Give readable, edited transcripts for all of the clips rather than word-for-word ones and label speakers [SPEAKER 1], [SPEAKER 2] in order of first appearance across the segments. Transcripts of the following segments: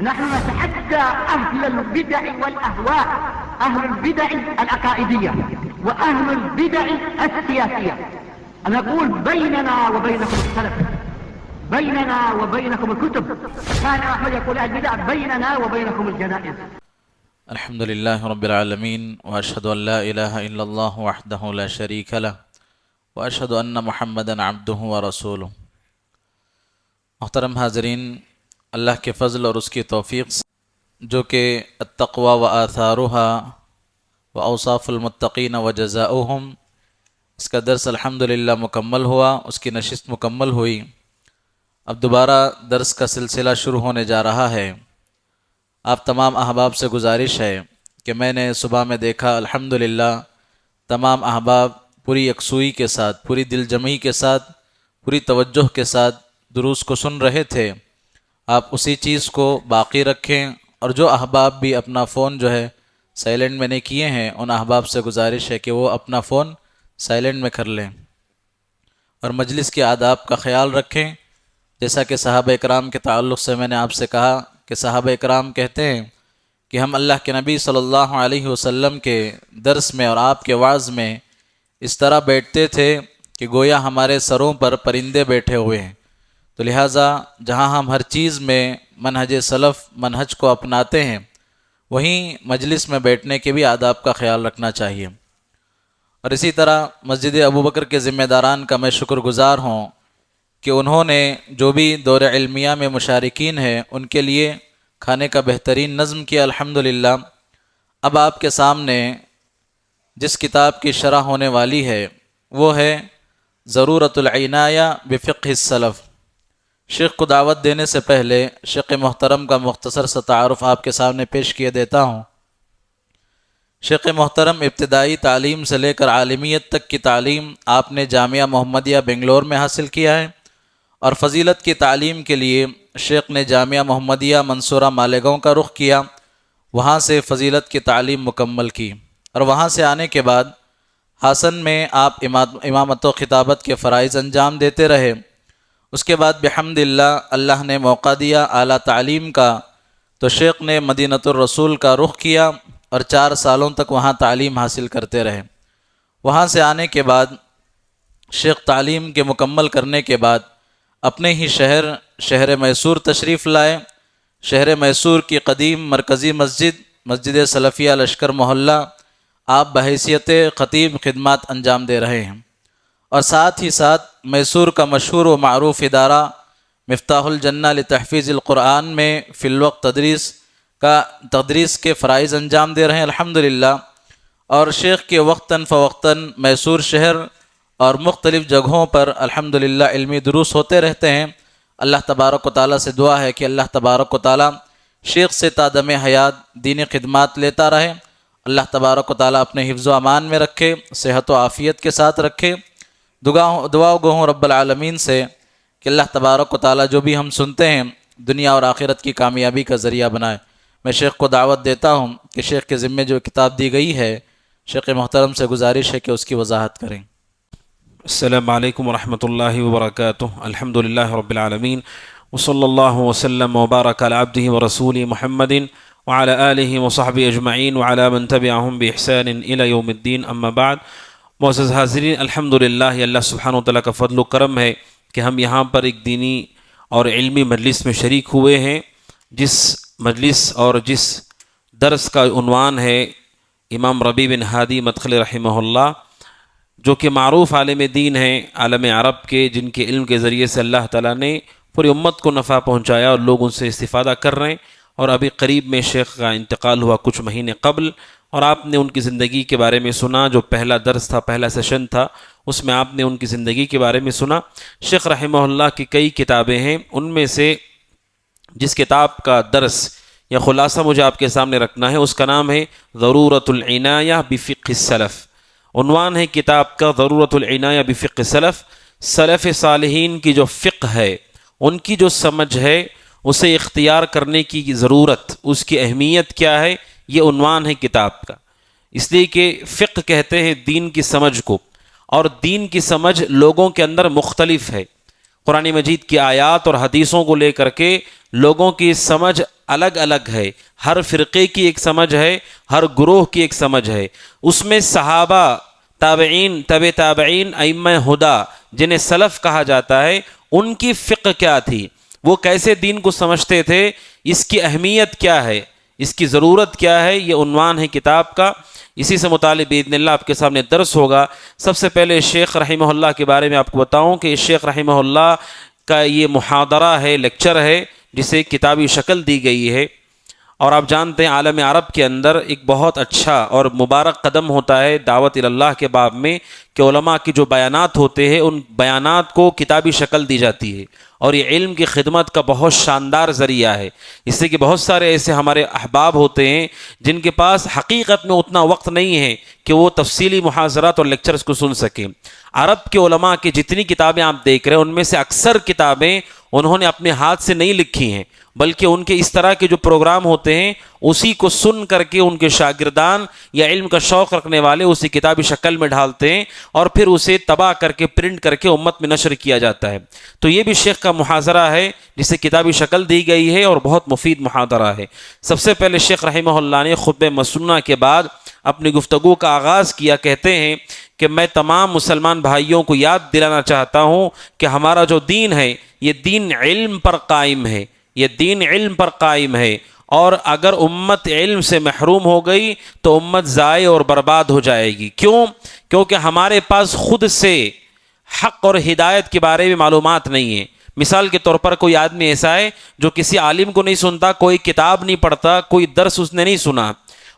[SPEAKER 1] نحن نتحدى أهل البدع والأهواء، أهل البدع العقائدية وأهل البدع السياسية، أن نقول بيننا وبينكم السلف، بيننا وبينكم الكتب. كان أحمد يقول البدع بيننا وبينكم الجنائز.
[SPEAKER 2] الحمد لله رب العالمين، وأشهد أن لا إله إلا الله وحده لا شريك له، وأشهد أن محمدا عبده ورسوله۔ محترم حاضرین، اللہ کے فضل اور اس کی توفیق سے جو کہ التقوی و آثارها و اوصاف المتقین و جزاؤہم، اس کا درس الحمدللہ مکمل ہوا، اس کی نشست مکمل ہوئی۔ اب دوبارہ درس کا سلسلہ شروع ہونے جا رہا ہے۔ آپ تمام احباب سے گزارش ہے کہ میں نے صبح میں دیکھا الحمدللہ تمام احباب پوری یکسوئی کے ساتھ، پوری دل جمعی کے ساتھ، پوری توجہ کے ساتھ دروس کو سن رہے تھے۔ آپ اسی چیز کو باقی رکھیں، اور جو احباب بھی اپنا فون جو ہے سائلنٹ میں نہیں کیے ہیں، ان احباب سے گزارش ہے کہ وہ اپنا فون سائلنٹ میں کر لیں اور مجلس کے آداب کا خیال رکھیں۔ جیسا کہ صحابہ اکرام کے تعلق سے میں نے آپ سے کہا کہ صحابہ اکرام کہتے ہیں کہ ہم اللہ کے نبی صلی اللہ علیہ وسلم کے درس میں اور آپ کے وعظ میں اس طرح بیٹھتے تھے کہ گویا ہمارے سروں پر پرندے بیٹھے ہوئے ہیں۔ تو لہٰذا جہاں ہم ہر چیز میں منہج سلف منہج کو اپناتے ہیں، وہیں مجلس میں بیٹھنے کے بھی آداب کا خیال رکھنا چاہیے۔ اور اسی طرح مسجد ابوبکر کے ذمہ داران کا میں شکر گزار ہوں کہ انہوں نے جو بھی دور علمیہ میں مشارکین ہیں ان کے لیے کھانے کا بہترین نظم کیا الحمدللہ۔ اب آپ کے سامنے جس کتاب کی شرح ہونے والی ہے وہ ہے ضرورت العنایہ بفقہ السلف۔ شیخ کو دعوت دینے سے پہلے شیخ محترم کا مختصر سا تعارف آپ کے سامنے پیش کیے دیتا ہوں۔ شیخ محترم ابتدائی تعلیم سے لے کر عالمیت تک کی تعلیم آپ نے جامعہ محمدیہ بنگلور میں حاصل کیا ہے، اور فضیلت کی تعلیم کے لیے شیخ نے جامعہ محمدیہ منصورہ مالیگاؤں کا رخ کیا، وہاں سے فضیلت کی تعلیم مکمل کی، اور وہاں سے آنے کے بعد حسن میں آپ امامت و خطابت کے فرائض انجام دیتے رہے۔ اس کے بعد بحمد اللہ نے موقع دیا اعلیٰ تعلیم کا، تو شیخ نے مدینۃ الرسول کا رخ کیا اور 4 سالوں تک وہاں تعلیم حاصل کرتے رہے۔ وہاں سے آنے کے بعد شیخ تعلیم کے مکمل کرنے کے بعد اپنے ہی شہر میسور تشریف لائے۔ شہر میسور کی قدیم مرکزی مسجد سلفیہ لشکر محلہ آپ بحیثیت خطیب خدمات انجام دے رہے ہیں، اور ساتھ ہی ساتھ میسور کا مشہور و معروف ادارہ مفتاح الجنہ لتحفیظ القرآن میں فی الوقت تدریس کے فرائض انجام دے رہے ہیں الحمدللہ۔ اور شیخ کے وقتاً فوقتاً میسور شہر اور مختلف جگہوں پر الحمدللہ علمی دروس ہوتے رہتے ہیں۔ اللہ تبارک و تعالیٰ سے دعا ہے کہ اللہ تبارک و تعالیٰ شیخ سے تا دم حیات دینی خدمات لیتا رہے۔ اللہ تبارک و تعالیٰ اپنے حفظ و امان میں رکھے، صحت و عافیت کے ساتھ رکھے۔ دعا گو ہوں رب العالمین سے کہ اللہ تبارک و تعالیٰ جو بھی ہم سنتے ہیں دنیا اور آخرت کی کامیابی کا ذریعہ بنائے۔ میں شیخ کو دعوت دیتا ہوں کہ شیخ کے ذمے جو کتاب دی گئی ہے، شیخ محترم سے گزارش ہے کہ اس کی وضاحت کریں۔
[SPEAKER 3] السلام علیکم ورحمۃ اللہ وبرکاتہ۔ الحمد للہ رب العالمین، وصلی اللہ وسلم وبارک علی عبدہ ورسولہ محمد وعلی آلہ وصحبہ اجمعین وعلی من تبعہم بإحسان الی یوم الدین، اما بعد۔ معزز حاضرین، الحمدللہ اللہ سبحانہ وتعالیٰ کا فضل و کرم ہے کہ ہم یہاں پر ایک دینی اور علمی مجلس میں شریک ہوئے ہیں، جس مجلس اور جس درس کا عنوان ہے امام ربیع بن ہادی مدخلی رحمہ اللہ، جو کہ معروف عالم دین ہیں عالم عرب کے، جن کے علم کے ذریعے سے اللہ تعالیٰ نے پوری امت کو نفع پہنچایا اور لوگ ان سے استفادہ کر رہے ہیں۔ اور ابھی قریب میں شیخ کا انتقال ہوا کچھ مہینے قبل، اور آپ نے ان کی زندگی کے بارے میں سنا۔ جو پہلا درس تھا، پہلا سیشن تھا، اس میں آپ نے ان کی زندگی کے بارے میں سنا۔ شیخ رحمہ اللہ کی کئی کتابیں ہیں، ان میں سے جس کتاب کا درس یا خلاصہ مجھے آپ کے سامنے رکھنا ہے اس کا نام ہے ضرورت العنایہ بفقہ السلف۔ عنوان ہے کتاب کا ضرورت العنایہ بفقہ السلف۔ سلف صالحین کی جو فقہ ہے، ان کی جو سمجھ ہے، اسے اختیار کرنے کی ضرورت، اس کی اہمیت کیا ہے، یہ عنوان ہے کتاب کا۔ اس لیے کہ فقہ کہتے ہیں دین کی سمجھ کو، اور دین کی سمجھ لوگوں کے اندر مختلف ہے۔ قرآن مجید کی آیات اور حدیثوں کو لے کر کے لوگوں کی سمجھ الگ الگ ہے، ہر فرقے کی ایک سمجھ ہے، ہر گروہ کی ایک سمجھ ہے۔ اس میں صحابہ، تابعین، تبع تابعین، ائمہ ہدی جنہیں سلف کہا جاتا ہے، ان کی فقہ کیا تھی، وہ کیسے دین کو سمجھتے تھے، اس کی اہمیت کیا ہے، اس کی ضرورت کیا ہے، یہ عنوان ہے کتاب کا۔ اسی سے متعلق باذن اللہ آپ کے سامنے درس ہوگا۔ سب سے پہلے شیخ رحمہ اللہ کے بارے میں آپ کو بتاؤں کہ شیخ رحمہ اللہ کا یہ محاضرہ ہے، لیکچر ہے، جسے کتابی شکل دی گئی ہے، اور آپ جانتے ہیں عالم عرب کے اندر ایک بہت اچھا اور مبارک قدم ہوتا ہے دعوت اللہ کے باب میں کہ علماء کی جو بیانات ہوتے ہیں ان بیانات کو کتابی شکل دی جاتی ہے، اور یہ علم کی خدمت کا بہت شاندار ذریعہ ہے۔ اس سے کہ بہت سارے ایسے ہمارے احباب ہوتے ہیں جن کے پاس حقیقت میں اتنا وقت نہیں ہے کہ وہ تفصیلی محاضرات اور لیکچرز کو سن سکیں۔ عرب کے علماء کی جتنی کتابیں آپ دیکھ رہے ہیں ان میں سے اکثر کتابیں انہوں نے اپنے ہاتھ سے نہیں لکھی ہیں، بلکہ ان کے اس طرح کے جو پروگرام ہوتے ہیں اسی کو سن کر کے ان کے شاگردان یا علم کا شوق رکھنے والے اسی کتابی شکل میں ڈالتے ہیں، اور پھر اسے طبع کر کے پرنٹ کر کے امت میں نشر کیا جاتا ہے۔ تو یہ بھی شیخ کا محاضرہ ہے جسے کتابی شکل دی گئی ہے، اور بہت مفید محاضرہ ہے۔ سب سے پہلے شیخ رحمہ اللہ نے خطبہ مسنونہ کے بعد اپنی گفتگو کا آغاز کیا، کہتے ہیں کہ میں تمام مسلمان بھائیوں کو یاد دلانا چاہتا ہوں کہ ہمارا جو دین ہے یہ دین علم پر قائم ہے، یہ دین علم پر قائم ہے، اور اگر امت علم سے محروم ہو گئی تو امت ضائع اور برباد ہو جائے گی۔ کیوں؟ کیونکہ ہمارے پاس خود سے حق اور ہدایت کے بارے میں معلومات نہیں ہیں۔ مثال کے طور پر کوئی آدمی ایسا ہے جو کسی عالم کو نہیں سنتا، کوئی کتاب نہیں پڑھتا، کوئی درس اس نے نہیں سنا،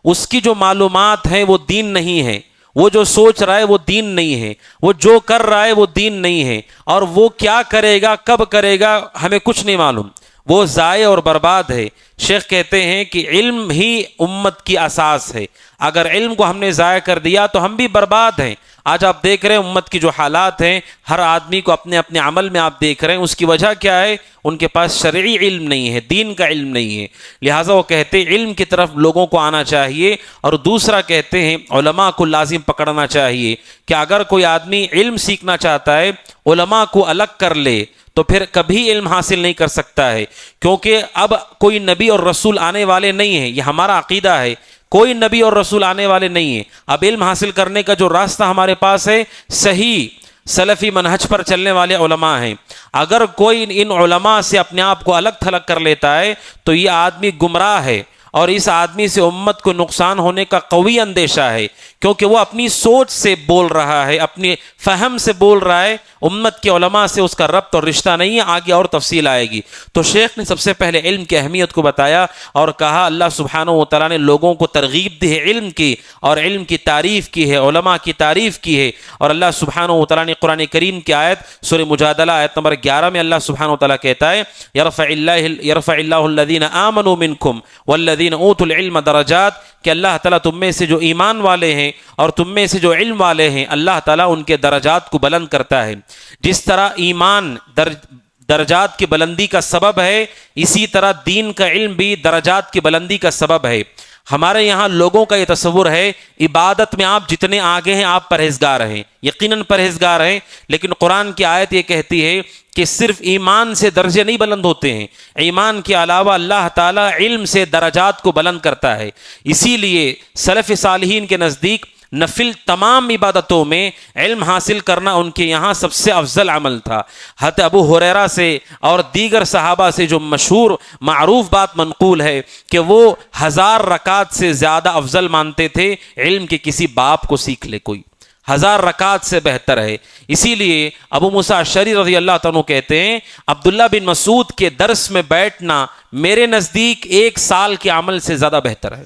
[SPEAKER 3] اس کی جو معلومات ہیں وہ دین نہیں ہے، وہ جو سوچ رہا ہے وہ دین نہیں ہے، وہ جو کر رہا ہے وہ دین نہیں ہے، اور وہ کیا کرے گا، کب کرے گا، ہمیں کچھ نہیں معلوم، وہ ضائع اور برباد ہے۔ شیخ کہتے ہیں کہ علم ہی امت کی اساس ہے، اگر علم کو ہم نے ضائع کر دیا تو ہم بھی برباد ہیں۔ آج آپ دیکھ رہے ہیں امت کی جو حالات ہیں، ہر آدمی کو اپنے اپنے عمل میں آپ دیکھ رہے ہیں، اس کی وجہ کیا ہے؟ ان کے پاس شرعی علم نہیں ہے، دین کا علم نہیں ہے۔ لہٰذا وہ کہتے ہیں علم کی طرف لوگوں کو آنا چاہیے، اور دوسرا کہتے ہیں علماء کو لازم پکڑنا چاہیے کہ اگر کوئی آدمی علم سیکھنا چاہتا ہے، علماء کو الگ کر لے تو پھر کبھی علم حاصل نہیں کر سکتا ہے، کیونکہ اب کوئی نبی اور رسول آنے والے نہیں ہیں، یہ ہمارا عقیدہ ہے، کوئی نبی اور رسول آنے والے نہیں ہیں۔ اب علم حاصل کرنے کا جو راستہ ہمارے پاس ہے صحیح سلفی منہج پر چلنے والے علماء ہیں۔ اگر کوئی ان علماء سے اپنے آپ کو الگ تھلگ کر لیتا ہے تو یہ آدمی گمراہ ہے، اور اس آدمی سے امت کو نقصان ہونے کا قوی اندیشہ ہے، کیونکہ وہ اپنی سوچ سے بول رہا ہے، اپنی فہم سے بول رہا ہے، امت کے علماء سے اس کا ربط اور رشتہ نہیں ہے۔ آگے اور تفصیل آئے گی۔ تو شیخ نے سب سے پہلے علم کی اہمیت کو بتایا اور کہا اللہ سبحانہ و تعالیٰ نے لوگوں کو ترغیب دی ہے علم کی، اور علم کی تعریف کی ہے، علماء کی تعریف کی ہے۔ اور اللہ سبحانہ و تعالیٰ نے قرآن کریم کی آیت سورہ مجادلہ آیت نمبر 11 میں اللہ سبحانہ و تعالیٰ کہتا ہے یرفع اللہ الذین آمنوا منکم والذین اوتوا العلم درجات، کہ اللہ تعالیٰ تم میں سے جو ایمان والے ہیں اور تم میں سے جو علم والے ہیں اللہ تعالیٰ ان کے درجات کو بلند کرتا ہے۔ جس طرح ایمان درجات کی بلندی کا سبب ہے، اسی طرح دین کا علم بھی درجات کی بلندی کا سبب ہے۔ ہمارے یہاں لوگوں کا یہ تصور ہے عبادت میں آپ جتنے آگے ہیں آپ پرہیزگار ہیں، یقیناً پرہیزگار ہیں، لیکن قرآن کی آیت یہ کہتی ہے کہ صرف ایمان سے درجے نہیں بلند ہوتے ہیں، ایمان کے علاوہ اللہ تعالیٰ علم سے درجات کو بلند کرتا ہے۔ اسی لیے سلف صالحین کے نزدیک نفل تمام عبادتوں میں علم حاصل کرنا ان کے یہاں سب سے افضل عمل تھا۔ حضرت ابو ہریرہ سے اور دیگر صحابہ سے جو مشہور معروف بات منقول ہے کہ وہ 1000 رکعت سے زیادہ افضل مانتے تھے علم کے کسی باب کو سیکھ لے کوئی، 1000 رکعت سے بہتر ہے۔ اسی لیے ابو موسیٰ اشعری رضی اللہ تعالیٰ کہتے ہیں عبداللہ بن مسعود کے درس میں بیٹھنا میرے نزدیک 1 سال کے عمل سے زیادہ بہتر ہے،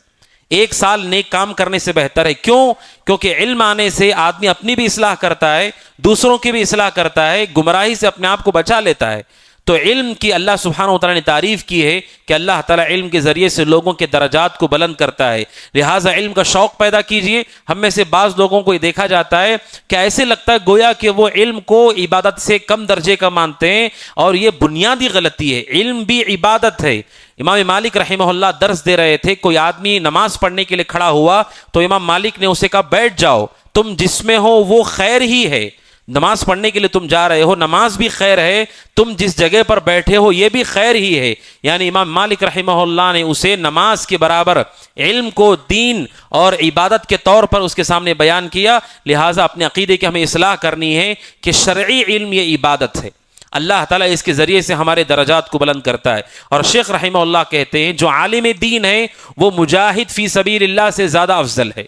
[SPEAKER 3] 1 سال نیک کام کرنے سے بہتر ہے۔ کیوں؟ کیونکہ علم آنے سے آدمی اپنی بھی اصلاح کرتا ہے، دوسروں کی بھی اصلاح کرتا ہے، گمراہی سے اپنے آپ کو بچا لیتا ہے۔ تو علم کی اللہ سبحانہ و تعالیٰ نے تعریف کی ہے کہ اللہ تعالیٰ علم کے ذریعے سے لوگوں کے درجات کو بلند کرتا ہے۔ لہٰذا علم کا شوق پیدا کیجئے۔ ہم میں سے بعض لوگوں کو یہ دیکھا جاتا ہے کہ ایسے لگتا ہے گویا کہ وہ علم کو عبادت سے کم درجے کا مانتے ہیں، اور یہ بنیادی غلطی ہے۔ علم بھی عبادت ہے۔ امام مالک رحمہ اللہ درس دے رہے تھے، کوئی آدمی نماز پڑھنے کے لیے کھڑا ہوا تو امام مالک نے اسے کہا بیٹھ جاؤ، تم جس میں ہو وہ خیر ہی ہے، نماز پڑھنے کے لیے تم جا رہے ہو، نماز بھی خیر ہے، تم جس جگہ پر بیٹھے ہو یہ بھی خیر ہی ہے. یعنی امام مالک رحمہ اللہ نے اسے نماز کے برابر علم کو دین اور عبادت کے طور پر اس کے سامنے بیان کیا. لہٰذا اپنے عقیدے کی ہمیں اصلاح کرنی ہے کہ شرعی علم یہ عبادت ہے، اللہ تعالیٰ اس کے ذریعے سے ہمارے درجات کو بلند کرتا ہے. اور شیخ رحمہ اللہ کہتے ہیں جو عالم دین ہے وہ مجاہد فی سبیل اللہ سے زیادہ افضل ہے.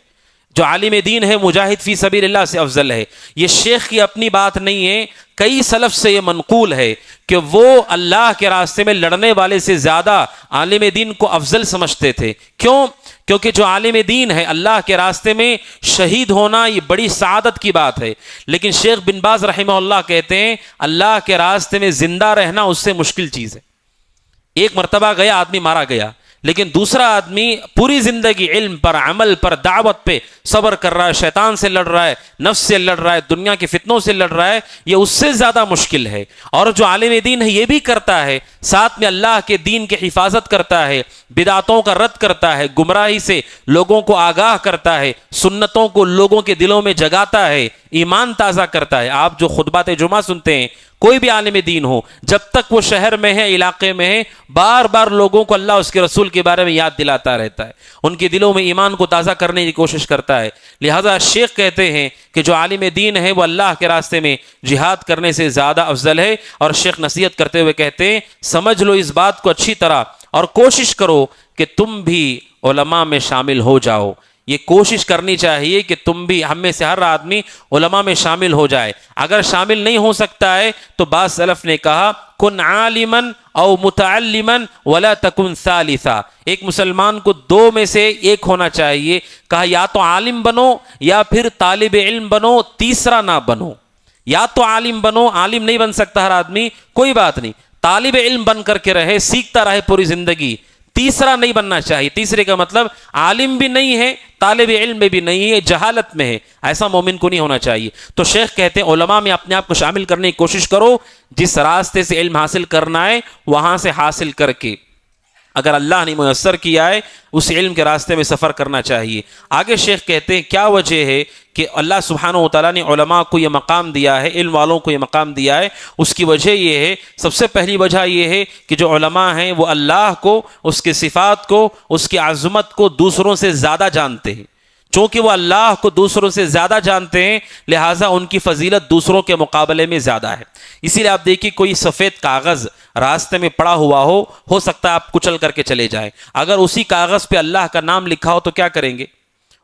[SPEAKER 3] جو عالم دین ہے مجاہد فی سبیل اللہ سے افضل ہے. یہ شیخ کی اپنی بات نہیں ہے، کئی سلف سے یہ منقول ہے کہ وہ اللہ کے راستے میں لڑنے والے سے زیادہ عالم دین کو افضل سمجھتے تھے. کیوں؟ کیونکہ جو عالم دین ہے اللہ کے راستے میں شہید ہونا یہ بڑی سعادت کی بات ہے. لیکن شیخ بن باز رحمہ اللہ کہتے ہیں اللہ کے راستے میں زندہ رہنا اس سے مشکل چیز ہے. ایک مرتبہ گیا آدمی مارا گیا، لیکن دوسرا آدمی پوری زندگی علم پر، عمل پر، دعوت پہ صبر کر رہا ہے، شیطان سے لڑ رہا ہے، نفس سے لڑ رہا ہے، دنیا کے فتنوں سے لڑ رہا ہے، یہ اس سے زیادہ مشکل ہے. اور جو عالم دین ہے یہ بھی کرتا ہے، ساتھ میں اللہ کے دین کی حفاظت کرتا ہے، بدعتوں کا رد کرتا ہے، گمراہی سے لوگوں کو آگاہ کرتا ہے، سنتوں کو لوگوں کے دلوں میں جگاتا ہے، ایمان تازہ کرتا ہے. آپ جو خطبات جمعہ سنتے ہیں، کوئی بھی عالم دین ہو، جب تک وہ شہر میں ہے، علاقے میں ہے، بار بار لوگوں کو اللہ اس کے رسول کے بارے میں یاد دلاتا رہتا ہے، ان کے دلوں میں ایمان کو تازہ کرنے کی کوشش کرتا ہے. لہذا شیخ کہتے ہیں کہ جو عالم دین ہے وہ اللہ کے راستے میں جہاد کرنے سے زیادہ افضل ہے. اور شیخ نصیحت کرتے ہوئے کہتے ہیں سمجھ لو اس بات کو اچھی طرح اور کوشش کرو کہ تم بھی علماء میں شامل ہو جاؤ. یہ کوشش کرنی چاہیے کہ تم بھی، ہم میں سے ہر آدمی علماء میں شامل ہو جائے. اگر شامل نہیں ہو سکتا ہے تو بعض سلف نے کہا کن عالما او متعلما ولا تکن ثالثا. ایک مسلمان کو دو میں سے ایک ہونا چاہیے. کہا یا تو عالم بنو یا پھر طالب علم بنو، تیسرا نہ بنو. یا تو عالم بنو، عالم نہیں بن سکتا ہر آدمی، کوئی بات نہیں، طالب علم بن کر کے رہے، سیکھتا رہے پوری زندگی. تیسرا نہیں بننا چاہیے. تیسرے کا مطلب عالم بھی نہیں ہے، طالب علم میں بھی نہیں ہے، جہالت میں ہے. ایسا مومن کو نہیں ہونا چاہیے. تو شیخ کہتے ہیں علماء میں اپنے آپ کو شامل کرنے کی کوشش کرو، جس راستے سے علم حاصل کرنا ہے وہاں سے حاصل کر کے اگر اللہ نے میسر کیا ہے اس علم کے راستے میں سفر کرنا چاہیے. آگے شیخ کہتے ہیں کیا وجہ ہے کہ اللہ سبحانہ و تعالیٰ نے علماء کو یہ مقام دیا ہے، علم والوں کو یہ مقام دیا ہے. اس کی وجہ یہ ہے، سب سے پہلی وجہ یہ ہے کہ جو علماء ہیں وہ اللہ کو، اس کے صفات کو، اس کی عظمت کو دوسروں سے زیادہ جانتے ہیں. چونکہ وہ اللہ کو دوسروں سے زیادہ جانتے ہیں لہٰذا ان کی فضیلت دوسروں کے مقابلے میں زیادہ ہے. اسی لیے آپ دیکھیے کوئی سفید کاغذ راستے میں پڑا ہوا ہو سکتا ہے آپ کچل کر کے چلے جائیں. اگر اسی کاغذ پہ اللہ کا نام لکھا ہو تو کیا کریں گے؟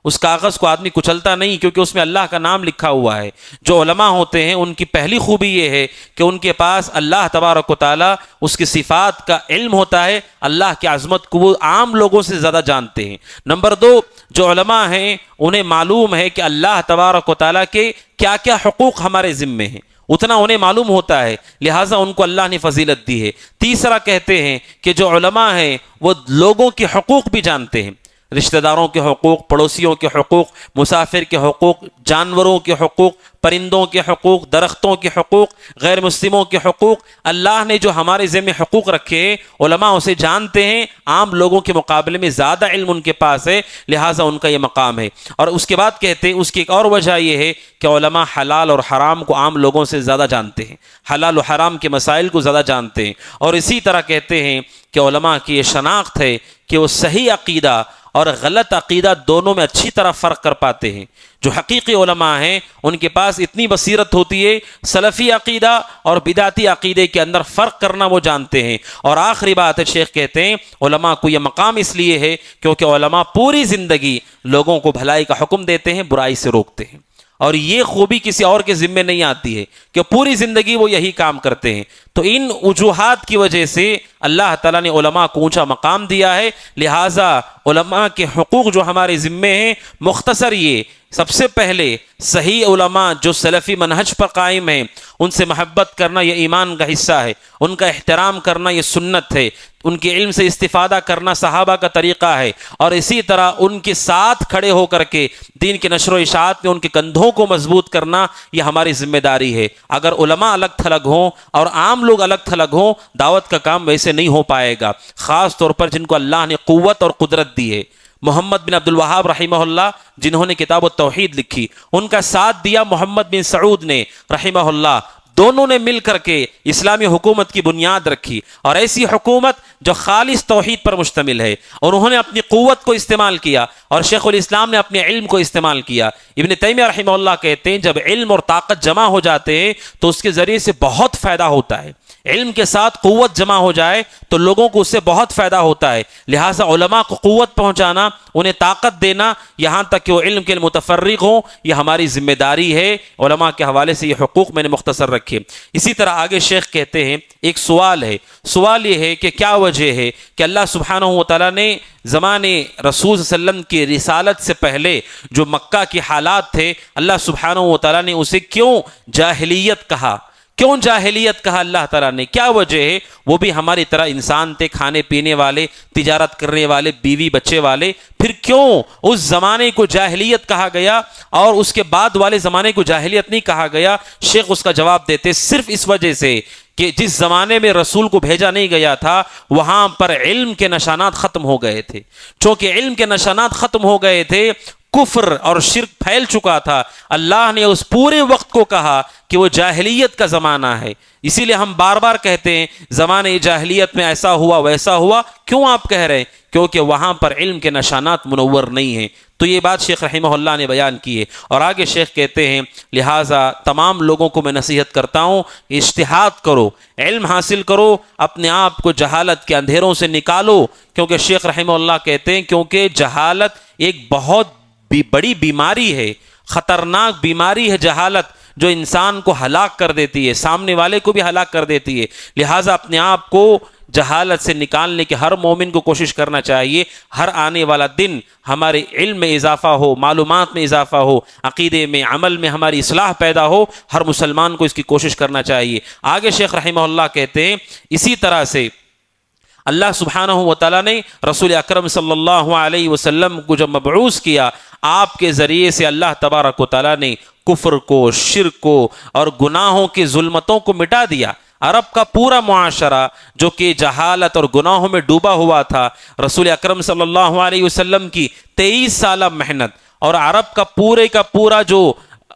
[SPEAKER 3] اس کاغذ کو آدمی کچلتا نہیں، کیونکہ اس میں اللہ کا نام لکھا ہوا ہے. جو علماء ہوتے ہیں ان کی پہلی خوبی یہ ہے کہ ان کے پاس اللہ تبارک و تعالیٰ اس کی صفات کا علم ہوتا ہے، اللہ کی عظمت کو وہ عام لوگوں سے زیادہ جانتے ہیں. نمبر دو، جو علماء ہیں انہیں معلوم ہے کہ اللہ تبارک و تعالیٰ کے کیا کیا حقوق ہمارے ذمے ہیں، اتنا انہیں معلوم ہوتا ہے، لہٰذا ان کو اللہ نے فضیلت دی ہے. تیسرا کہتے ہیں کہ جو علماء ہیں وہ لوگوں کے حقوق بھی جانتے ہیں، رشتہ داروں کے حقوق، پڑوسیوں کے حقوق، مسافر کے حقوق، جانوروں کے حقوق، پرندوں کے حقوق، درختوں کے حقوق، غیر مسلموں کے حقوق. اللہ نے جو ہمارے ذمہ حقوق رکھے ہیں علماء اسے جانتے ہیں، عام لوگوں کے مقابلے میں زیادہ علم ان کے پاس ہے، لہٰذا ان کا یہ مقام ہے. اور اس کے بعد کہتے ہیں اس کی ایک اور وجہ یہ ہے کہ علماء حلال اور حرام کو عام لوگوں سے زیادہ جانتے ہیں، حلال و حرام کے مسائل کو زیادہ جانتے ہیں. اور اسی طرح کہتے ہیں کہ علماء کی یہ شناخت ہے کہ وہ صحیح عقیدہ اور غلط عقیدہ دونوں میں اچھی طرح فرق کر پاتے ہیں. جو حقیقی علماء ہیں ان کے پاس اتنی بصیرت ہوتی ہے، سلفی عقیدہ اور بدعتی عقیدے کے اندر فرق کرنا وہ جانتے ہیں. اور آخری بات ہے شیخ کہتے ہیں علماء کو یہ مقام اس لیے ہے کیونکہ علماء پوری زندگی لوگوں کو بھلائی کا حکم دیتے ہیں، برائی سے روکتے ہیں. اور یہ خوبی کسی اور کے ذمے نہیں آتی ہے کہ پوری زندگی وہ یہی کام کرتے ہیں. تو ان وجوہات کی وجہ سے اللہ تعالیٰ نے علماء کو اونچا مقام دیا ہے. لہٰذا علماء کے حقوق جو ہمارے ذمے ہیں، مختصر یہ سب سے پہلے صحیح علماء جو سلفی منہج پر قائم ہیں ان سے محبت کرنا یہ ایمان کا حصہ ہے، ان کا احترام کرنا یہ سنت ہے، ان کے علم سے استفادہ کرنا صحابہ کا طریقہ ہے. اور اسی طرح ان کے ساتھ کھڑے ہو کر کے دین کے نشر و اشاعت میں ان کے کندھوں کو مضبوط کرنا یہ ہماری ذمہ داری ہے. اگر علماء الگ تھلگ ہوں اور عام لوگ الگ تھلگ ہوں دعوت کا کام ویسے نہیں ہو پائے گا. خاص طور پر جن کو اللہ نے قوت اور قدرت دی ہے، محمد بن عبد الوہاب رحمہ اللہ جنہوں نے کتاب التوحید لکھی، ان کا ساتھ دیا محمد بن سعود نے رحمہ اللہ، دونوں نے مل کر کے اسلامی حکومت کی بنیاد رکھی، اور ایسی حکومت جو خالص توحید پر مشتمل ہے، اور انہوں نے اپنی قوت کو استعمال کیا اور شیخ الاسلام نے اپنے علم کو استعمال کیا۔ ابن تیمیہ رحمہ اللہ کہتے ہیں جب علم اور طاقت جمع ہو جاتے ہیں تو اس کے ذریعے سے بہت فائدہ ہوتا ہے، علم کے ساتھ قوت جمع ہو جائے تو لوگوں کو اس سے بہت فائدہ ہوتا ہے، لہٰذا علماء کو قوت پہنچانا، انہیں طاقت دینا یہاں تک کہ وہ علم کے متفرغ ہوں، یہ ہماری ذمہ داری ہے۔ علماء کے حوالے سے یہ حقوق میں نے مختصر رکھے۔ اسی طرح آگے شیخ کہتے ہیں ایک سوال ہے، سوال یہ ہے کہ کیا وجہ ہے کہ اللہ سبحانہ و تعالیٰ نے زمانے رسول صلی اللہ علیہ وسلم کی رسالت سے پہلے جو مکہ کے حالات تھے، اللہ سبحانہ و تعالیٰ نے اسے کیوں جاہلیت کہا؟ کیوں جاہلیت کہا اللہ تعالیٰ نے؟ کیا وجہ ہے؟ وہ بھی ہماری طرح انسان تھے، کھانے پینے والے، تجارت کرنے والے، بیوی بچے والے، پھر کیوں اس زمانے کو جاہلیت کہا گیا اور اس کے بعد والے زمانے کو جاہلیت نہیں کہا گیا؟ شیخ اس کا جواب دیتے صرف اس وجہ سے کہ جس زمانے میں رسول کو بھیجا نہیں گیا تھا وہاں پر علم کے نشانات ختم ہو گئے تھے، چونکہ علم کے نشانات ختم ہو گئے تھے، کفر اور شرک پھیل چکا تھا، اللہ نے اس پورے وقت کو کہا کہ وہ جاہلیت کا زمانہ ہے۔ اسی لیے ہم بار بار کہتے ہیں زمانے جاہلیت میں ایسا ہوا ویسا ہوا، کیوں آپ کہہ رہے ہیں؟ کیونکہ وہاں پر علم کے نشانات منور نہیں ہیں۔ تو یہ بات شیخ رحمہ اللہ نے بیان کی ہے، اور آگے شیخ کہتے ہیں لہٰذا تمام لوگوں کو میں نصیحت کرتا ہوں، اجتہاد کرو، علم حاصل کرو، اپنے آپ کو جہالت کے اندھیروں سے نکالو، کیونکہ شیخ رحمہ اللہ کہتے ہیں کیونکہ جہالت ایک بہت بڑی بیماری ہے، خطرناک بیماری ہے جہالت، جو انسان کو ہلاک کر دیتی ہے، سامنے والے کو بھی ہلاک کر دیتی ہے۔ لہٰذا اپنے آپ کو جہالت سے نکالنے کی ہر مومن کو کوشش کرنا چاہیے، ہر آنے والا دن ہمارے علم میں اضافہ ہو، معلومات میں اضافہ ہو، عقیدے میں، عمل میں ہماری اصلاح پیدا ہو، ہر مسلمان کو اس کی کوشش کرنا چاہیے۔ آگے شیخ رحمہ اللہ کہتے ہیں اسی طرح سے اللہ سبحانہ و تعالیٰ نے رسول اکرم صلی اللہ علیہ وسلم کو جب مبعوث کیا، آپ کے ذریعے سے اللہ تبارک و تعالیٰ نے کفر کو، شرک کو اور گناہوں کی ظلمتوں کو مٹا دیا۔ عرب کا پورا معاشرہ جو کہ جہالت اور گناہوں میں ڈوبا ہوا تھا، رسول اکرم صلی اللہ علیہ وسلم کی 23 سالہ محنت اور عرب کا پورا جو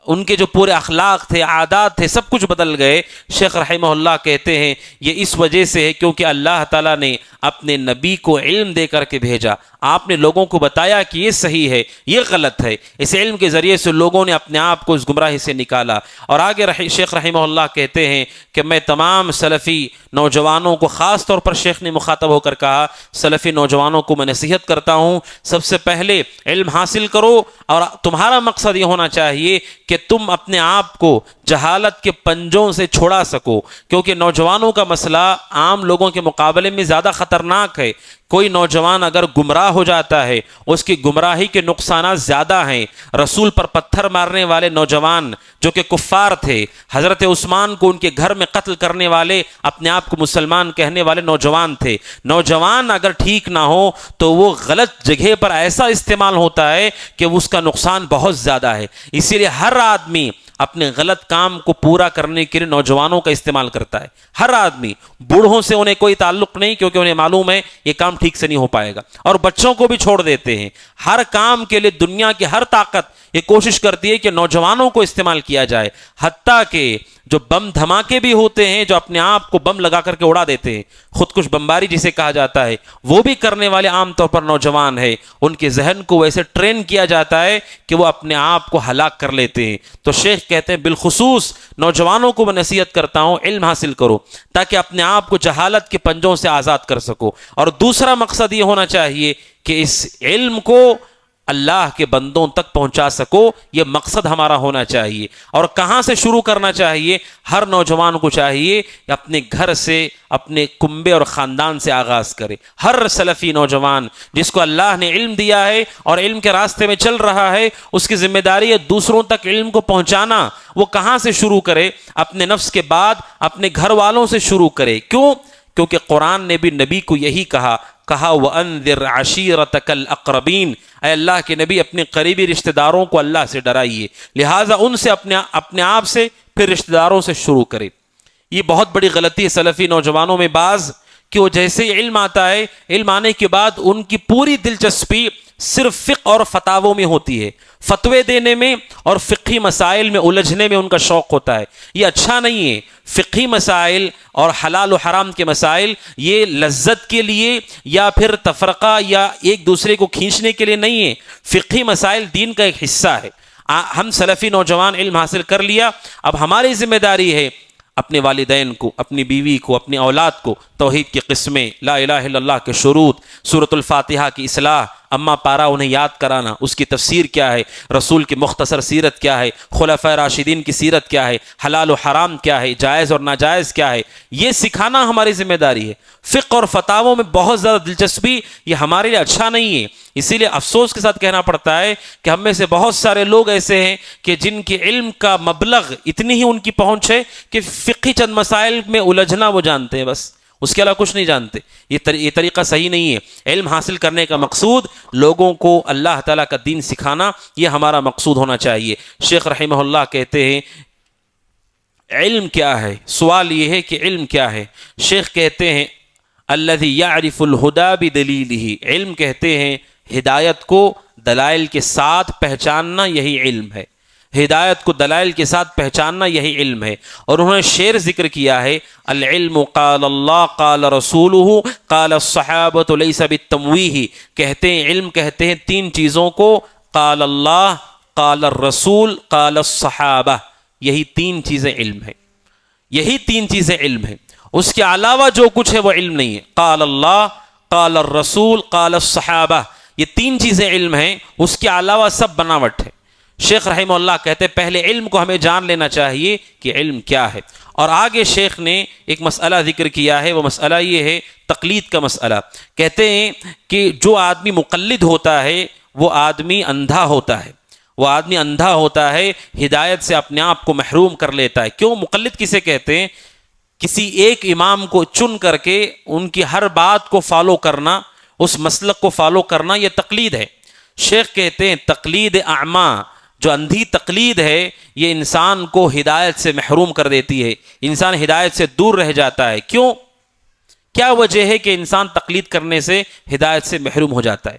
[SPEAKER 3] ان کے جو پورے اخلاق تھے، عادات تھے، سب کچھ بدل گئے۔ شیخ رحمہ اللہ کہتے ہیں یہ اس وجہ سے ہے کیونکہ اللہ تعالیٰ نے اپنے نبی کو علم دے کر کے بھیجا، آپ نے لوگوں کو بتایا کہ یہ صحیح ہے، یہ غلط ہے، اس علم کے ذریعے سے لوگوں نے اپنے آپ کو اس گمراہی سے نکالا۔ اور آگے شیخ رحمہ اللہ کہتے ہیں کہ میں تمام سلفی نوجوانوں کو، خاص طور پر شیخ نے مخاطب ہو کر کہا سلفی نوجوانوں کو میں نصیحت کرتا ہوں، سب سے پہلے علم حاصل کرو، اور تمہارا مقصد یہ ہونا چاہیے کہ تم اپنے آپ کو جہالت کے پنجوں سے چھڑا سکو، کیونکہ نوجوانوں کا مسئلہ عام لوگوں کے مقابلے میں زیادہ خطرناک ہے۔ کوئی نوجوان اگر گمراہ ہو جاتا ہے اس کی گمراہی کے نقصانات زیادہ ہیں۔ رسول پر پتھر مارنے والے نوجوان جو کہ کفار تھے، حضرت عثمان کو ان کے گھر میں قتل کرنے والے اپنے آپ کو مسلمان کہنے والے نوجوان تھے۔ نوجوان اگر ٹھیک نہ ہو تو وہ غلط جگہ پر ایسا استعمال ہوتا ہے کہ اس کا نقصان بہت زیادہ ہے۔ اسی لیے ہر آدمی اپنے غلط کام کو پورا کرنے کے لیے نوجوانوں کا استعمال کرتا ہے، ہر آدمی۔ بوڑھوں سے انہیں کوئی تعلق نہیں، کیونکہ انہیں معلوم ہے یہ کام ٹھیک سے نہیں ہو پائے گا، اور بچوں کو بھی چھوڑ دیتے ہیں۔ ہر کام کے لیے دنیا کی ہر طاقت یہ کوشش کرتی ہے کہ نوجوانوں کو استعمال کیا جائے، حتیٰ کہ جو بم دھماکے بھی ہوتے ہیں، جو اپنے آپ کو بم لگا کر کے اڑا دیتے ہیں، خودکش بمباری جسے کہا جاتا ہے، وہ بھی کرنے والے عام طور پر نوجوان ہیں۔ ان کے ذہن کو ویسے ٹرین کیا جاتا ہے کہ وہ اپنے آپ کو ہلاک کر لیتے ہیں۔ تو شیخ کہتے ہیں بالخصوص نوجوانوں کو میں نصیحت کرتا ہوں علم حاصل کرو، تاکہ اپنے آپ کو جہالت کے پنجوں سے آزاد کر سکو۔ اور دوسرا مقصد یہ ہونا چاہیے کہ اس علم کو اللہ کے بندوں تک پہنچا سکو، یہ مقصد ہمارا ہونا چاہیے۔ اور کہاں سے شروع کرنا چاہیے؟ ہر نوجوان کو چاہیے کہ اپنے گھر سے، اپنے کنبے اور خاندان سے آغاز کرے۔ ہر سلفی نوجوان جس کو اللہ نے علم دیا ہے اور علم کے راستے میں چل رہا ہے، اس کی ذمہ داری ہے دوسروں تک علم کو پہنچانا۔ وہ کہاں سے شروع کرے؟ اپنے نفس کے بعد اپنے گھر والوں سے شروع کرے۔ کیوں؟ کیونکہ قرآن نے بھی نبی کو یہی کہا وَأَنذِرْ عَشِيرَتَكَ الْأَقْرَبِينَ، اے اللہ کے نبی اپنے قریبی رشتہ داروں کو اللہ سے ڈرائیے، لہٰذا ان سے اپنے آپ سے، پھر رشتہ داروں سے شروع کرے۔ یہ بہت بڑی غلطی ہے سلفی نوجوانوں میں بعض، کہ وہ جیسے ہی علم آتا ہے، علم آنے کے بعد ان کی پوری دلچسپی صرف فقہ اور فتاووں میں ہوتی ہے، فتوے دینے میں اور فقہی مسائل میں الجھنے میں ان کا شوق ہوتا ہے. یہ اچھا نہیں ہے. فقہی مسائل اور حلال و حرام کے مسائل یہ لذت کے لیے یا پھر تفرقہ یا ایک دوسرے کو کھینچنے کے لیے نہیں ہے. فقہی مسائل دین کا ایک حصہ ہے. ہم سلفی نوجوان علم حاصل کر لیا، اب ہماری ذمہ داری ہے اپنے والدین کو، اپنی بیوی کو، اپنی اولاد کو توحید کی قسمیں، لا الہ الا اللہ کے شروط، سورۃ الفاتحہ کی اصلاح، اما پارا انہیں یاد کرانا، اس کی تفسیر کیا ہے، رسول کی مختصر سیرت کیا ہے، خلفائے راشدین کی سیرت کیا ہے، حلال و حرام کیا ہے، جائز اور ناجائز کیا ہے، یہ سکھانا ہماری ذمہ داری ہے. فقہ اور فتاووں میں بہت زیادہ دلچسپی یہ ہمارے لیے اچھا نہیں ہے. اسی لیے افسوس کے ساتھ کہنا پڑتا ہے کہ ہم میں سے بہت سارے لوگ ایسے ہیں کہ جن کے علم کا مبلغ اتنی ہی ان کی پہنچ ہے کہ فقہی چند مسائل میں الجھنا وہ جانتے ہیں، بس اس کے علاوہ کچھ نہیں جانتے. یہ طریقہ صحیح نہیں ہے. علم حاصل کرنے کا مقصود لوگوں کو اللہ تعالیٰ کا دین سکھانا، یہ ہمارا مقصود ہونا چاہیے. شیخ رحمہ اللہ کہتے ہیں علم کیا ہے؟ سوال یہ ہے کہ علم کیا ہے. شیخ کہتے ہیں الذی یعرف الہدی بدلیلہ، علم کہتے ہیں ہدایت کو دلائل کے ساتھ پہچاننا، یہی علم ہے. ہدایت کو دلائل کے ساتھ پہچاننا یہی علم ہے. اور انہوں نے شعر ذکر کیا ہے العلم قال اللہ قال رسولہ قال الصحابۃ لیس بالتمویہ. کہتے ہیں علم کہتے ہیں تین چیزوں کو، قال اللہ قال الرسول قال الصحابہ. یہی تین چیزیں علم ہے، یہی تین چیزیں علم ہے. اس کے علاوہ جو کچھ ہے وہ علم نہیں ہے. قال اللہ قال الرسول قال الصحابہ، یہ تین چیزیں علم ہیں، اس کے علاوہ سب بناوٹ ہے. شیخ رحمہ اللہ کہتے ہیں پہلے علم کو ہمیں جان لینا چاہیے کہ علم کیا ہے. اور آگے شیخ نے ایک مسئلہ ذکر کیا ہے، وہ مسئلہ یہ ہے تقلید کا مسئلہ. کہتے ہیں کہ جو آدمی مقلد ہوتا ہے وہ آدمی اندھا ہوتا ہے، وہ آدمی اندھا ہوتا ہے، ہدایت سے اپنے آپ کو محروم کر لیتا ہے. کیوں؟ مقلد کسے کہتے ہیں؟ کسی ایک امام کو چن کر کے ان کی ہر بات کو فالو کرنا، اس مسلک کو فالو کرنا، یہ تقلید ہے. شیخ کہتے ہیں تقلید اعمیٰ، جو اندھی تقلید ہے، یہ انسان کو ہدایت سے محروم کر دیتی ہے. انسان ہدایت سے دور رہ جاتا ہے. کیوں؟ کیا وجہ ہے کہ انسان تقلید کرنے سے ہدایت سے محروم ہو جاتا ہے؟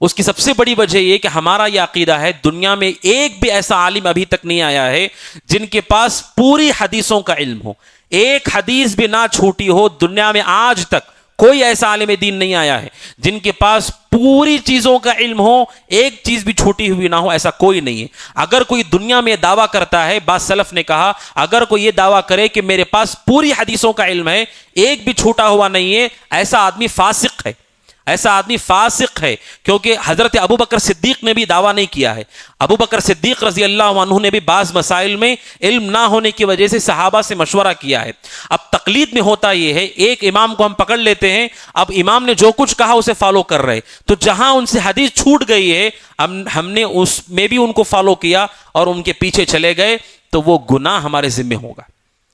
[SPEAKER 3] اس کی سب سے بڑی وجہ یہ کہ ہمارا یہ عقیدہ ہے دنیا میں ایک بھی ایسا عالم ابھی تک نہیں آیا ہے جن کے پاس پوری حدیثوں کا علم ہو، ایک حدیث بھی نہ چھوٹی ہو. دنیا میں آج تک کوئی ایسا عالم دین نہیں آیا ہے جن کے پاس پوری چیزوں کا علم ہو، ایک چیز بھی چھوٹی ہوئی نہ ہو. ایسا کوئی نہیں ہے. اگر کوئی دنیا میں دعویٰ کرتا ہے، بعض سلف نے کہا اگر کوئی یہ دعویٰ کرے کہ میرے پاس پوری حدیثوں کا علم ہے، ایک بھی چھوٹا ہوا نہیں ہے، ایسا آدمی فاسق ہے. ایسا آدمی فاسق ہے. کیونکہ حضرت ابو بکر صدیق نے بھی دعویٰ نہیں کیا ہے. ابو بکر صدیق رضی اللہ عنہ نے بھی بعض مسائل میں علم نہ ہونے کی وجہ سے صحابہ سے مشورہ کیا ہے. اب تقلید میں ہوتا یہ ہے ایک امام کو ہم پکڑ لیتے ہیں، اب امام نے جو کچھ کہا اسے فالو کر رہے، تو جہاں ان سے حدیث چھوٹ گئی ہے ہم نے اس میں بھی ان کو فالو کیا اور ان کے پیچھے چلے گئے، تو وہ گناہ ہمارے ذمہ ہوگا،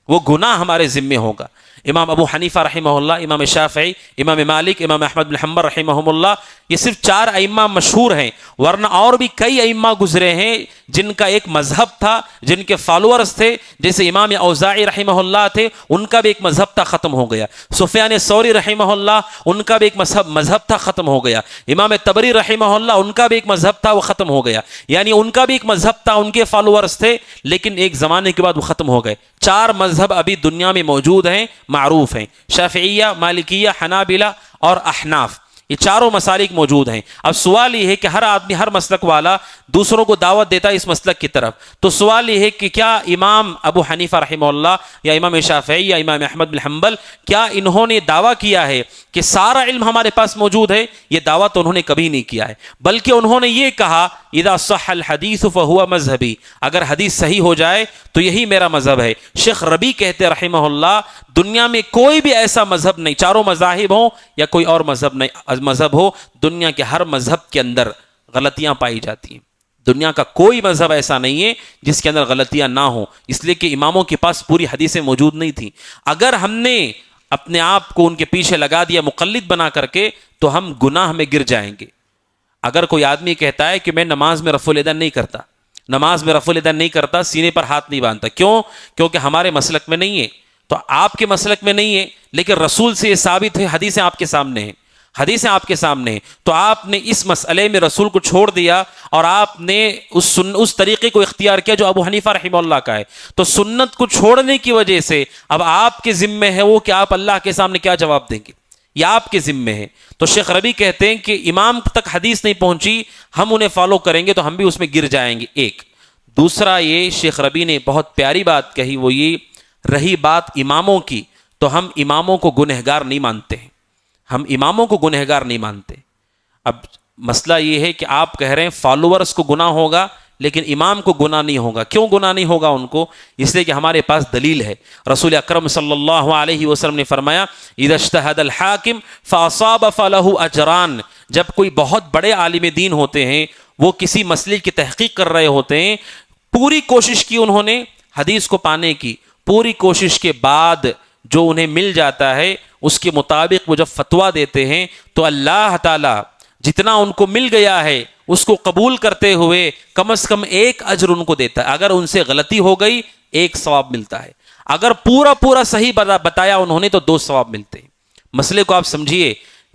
[SPEAKER 3] وہ گناہ ہمارے ذمہ ہوگا. امام ابو حنیفہ رحمہ اللہ، امام شافعی، امام مالک، امام احمد بن حنبل رحمہم اللہ، یہ صرف 4 ائمہ مشہور ہیں، ورنہ اور بھی کئی ائمہ گزرے ہیں جن کا ایک مذہب تھا، جن کے فالوورز تھے. جیسے امام اوزاعی رحمہ اللہ تھے، ان کا بھی ایک مذہب تھا، ختم ہو گیا. سفیان ثوری رحمہ اللہ، ان کا بھی ایک مذہب تھا، ختم ہو گیا. امام طبری رحمہ اللہ، ان کا بھی ایک مذہب تھا، وہ ختم ہو گیا. یعنی ان کا بھی ایک مذہب تھا، ان کے فالوورز تھے، لیکن ایک زمانے کے بعد وہ ختم ہو گئے. 4 مذہب ابھی دنیا میں موجود ہیں، معروف ہیں، شافعیہ، مالکیہ، حنابلہ اور احناف. یہ 4 مسالک موجود ہیں. اب سوال یہ ہے کہ ہر آدمی، ہر مسلک والا دوسروں کو دعوت دیتا ہے اس مسلک کی طرف. تو سوال یہ ہے کہ کیا امام ابو حنیفہ رحمہ اللہ یا امام شافعی یا امام احمد بن حنبل، کیا انہوں نے دعویٰ کیا ہے کہ سارا علم ہمارے پاس موجود ہے؟ یہ دعویٰ تو انہوں نے کبھی نہیں کیا ہے، بلکہ انہوں نے یہ کہا اذا صح الحدیث فہو مذہبی، اگر حدیث صحیح ہو جائے تو یہی میرا مذہب ہے. شیخ ربیع کہتے رحمہ اللہ دنیا میں کوئی بھی ایسا مذہب نہیں، 4 مذاہب ہوں یا کوئی اور مذہب ہو، دنیا کے ہر مذہب کے اندر غلطیاں پائی جاتی ہیں. دنیا کا کوئی مذہب ایسا نہیں ہے جس کے اندر غلطیاں نہ ہوں، اس لیے کہ اماموں کے پاس پوری حدیثیں موجود نہیں تھیں. اگر ہم نے اپنے آپ کو ان کے پیچھے لگا دیا مقلد بنا کر کے تو ہم گناہ میں گر جائیں گے. اگر کوئی آدمی کہتا ہے کہ میں نماز میں رفع الیدین نہیں کرتا، نماز میں رفع الیدین نہیں کرتا، سینے پر ہاتھ نہیں باندھتا، کیوں؟ کیونکہ ہمارے مسلک میں نہیں ہے. تو آپ کے مسلک میں نہیں ہے، لیکن رسول سے یہ ثابت ہے، حدیثیں آپ کے سامنے ہیں. حدیثیں آپ کے سامنے ہیں، تو آپ نے اس مسئلے میں رسول کو چھوڑ دیا اور آپ نے اس طریقے کو اختیار کیا جو ابو حنیفہ رحمہ اللہ کا ہے، تو سنت کو چھوڑنے کی وجہ سے اب آپ کے ذمے ہے وہ کہ آپ اللہ کے سامنے کیا جواب دیں گے، یہ آپ کے ذمے ہے۔ تو شیخ ربیع کہتے ہیں کہ امام تک حدیث نہیں پہنچی، ہم انہیں فالو کریں گے تو ہم بھی اس میں گر جائیں گے۔ ایک دوسرا، یہ شیخ ربیع نے بہت پیاری بات کہی، وہ یہ رہی بات اماموں کی، تو ہم اماموں کو گنہگار نہیں مانتے ہیں، ہم اماموں کو گنہگار نہیں مانتے۔ اب مسئلہ یہ ہے کہ آپ کہہ رہے ہیں فالوورز کو گناہ ہوگا لیکن امام کو گناہ نہیں ہوگا۔ کیوں گناہ نہیں ہوگا ان کو؟ اس لیے کہ ہمارے پاس دلیل ہے۔ رسول اکرم صلی اللہ علیہ وسلم نے فرمایا اذا اجتہد الحاکم فاصاب فلہ اجران، جب کوئی بہت بڑے عالم دین ہوتے ہیں، وہ کسی مسئلے کی تحقیق کر رہے ہوتے ہیں، پوری کوشش کی انہوں نے حدیث کو پانے کی، پوری کوشش کے بعد جو انہیں مل جاتا ہے اس کے مطابق وہ جب فتویٰ دیتے ہیں تو اللہ تعالیٰ جتنا ان کو مل گیا ہے اس کو قبول کرتے ہوئے کم از کم ایک اجر ان کو دیتا ہے۔ اگر ان سے غلطی ہو گئی ایک ثواب ملتا ہے، اگر پورا صحیح بتایا انہوں نے تو 2 ثواب ملتے ہیں۔ مسئلے کو آپ سمجھیے،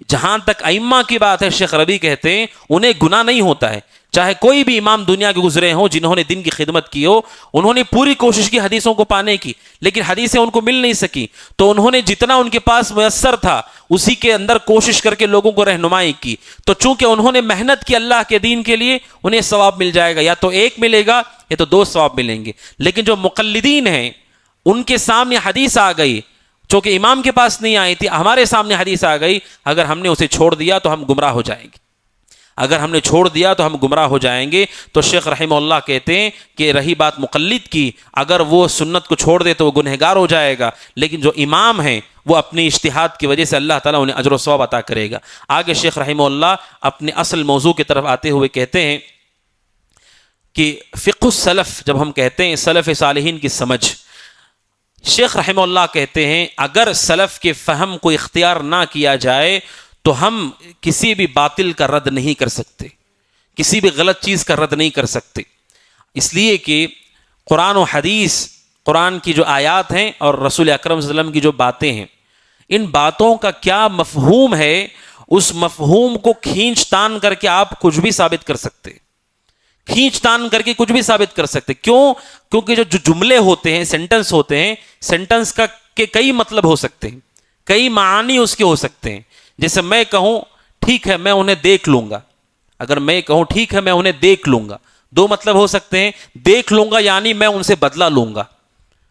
[SPEAKER 3] جہاں تک ائمہ کی بات ہے شیخ ربیع کہتے ہیں انہیں گناہ نہیں ہوتا ہے، چاہے کوئی بھی امام دنیا کے گزرے ہوں جنہوں نے دین کی خدمت کی ہو، انہوں نے پوری کوشش کی حدیثوں کو پانے کی لیکن حدیثیں ان کو مل نہیں سکی، تو انہوں نے جتنا ان کے پاس میسر تھا اسی کے اندر کوشش کر کے لوگوں کو رہنمائی کی، تو چونکہ انہوں نے محنت کی اللہ کے دین کے لیے انہیں ثواب مل جائے گا، یا تو 1 ملے گا یا تو 2 ثواب ملیں گے۔ لیکن جو مقلدین ہیں ان کے سامنے حدیث آ گئی، چونکہ امام کے پاس نہیں آئی تھی، ہمارے سامنے حدیث آ گئی، اگر ہم نے اسے چھوڑ دیا تو ہم گمراہ ہو جائیں گے، اگر ہم نے چھوڑ دیا تو ہم گمراہ ہو جائیں گے۔ تو شیخ رحمہ اللہ کہتے ہیں کہ رہی بات مقلد کی، اگر وہ سنت کو چھوڑ دے تو وہ گنہگار ہو جائے گا، لیکن جو امام ہیں وہ اپنی اجتہاد کی وجہ سے اللہ تعالیٰ انہیں اجر و ثواب عطا کرے گا۔ آگے شیخ رحمہ اللہ اپنے اصل موضوع کی طرف آتے ہوئے کہتے ہیں کہ فقہ السلف، جب ہم کہتے ہیں سلف صالحین کی سمجھ، شیخ رحمہ اللہ کہتے ہیں اگر سلف کے فہم کو اختیار نہ کیا جائے تو ہم کسی بھی باطل کا رد نہیں کر سکتے، کسی بھی غلط چیز کا رد نہیں کر سکتے، اس لیے کہ قرآن و حدیث، قرآن کی جو آیات ہیں اور رسول اکرم صلی اللہ علیہ وسلم کی جو باتیں ہیں، ان باتوں کا کیا مفہوم ہے، اس مفہوم کو کھینچ تان کر کے آپ کچھ بھی ثابت کر سکتے، کھینچ تان کر کے کچھ بھی ثابت کر سکتے۔ کیوں؟ کیونکہ جو جملے ہوتے ہیں، سینٹنس ہوتے ہیں، سینٹنس کا کے کئی مطلب ہو سکتے ہیں، کئی معانی اس کے ہو سکتے ہیں۔ جیسے میں کہوں ٹھیک ہے میں انہیں دیکھ لوں گا، اگر میں کہوں ٹھیک ہے میں انہیں دیکھ لوں گا، 2 مطلب ہو سکتے ہیں۔ دیکھ لوں گا یعنی میں ان سے بدلہ لوں گا،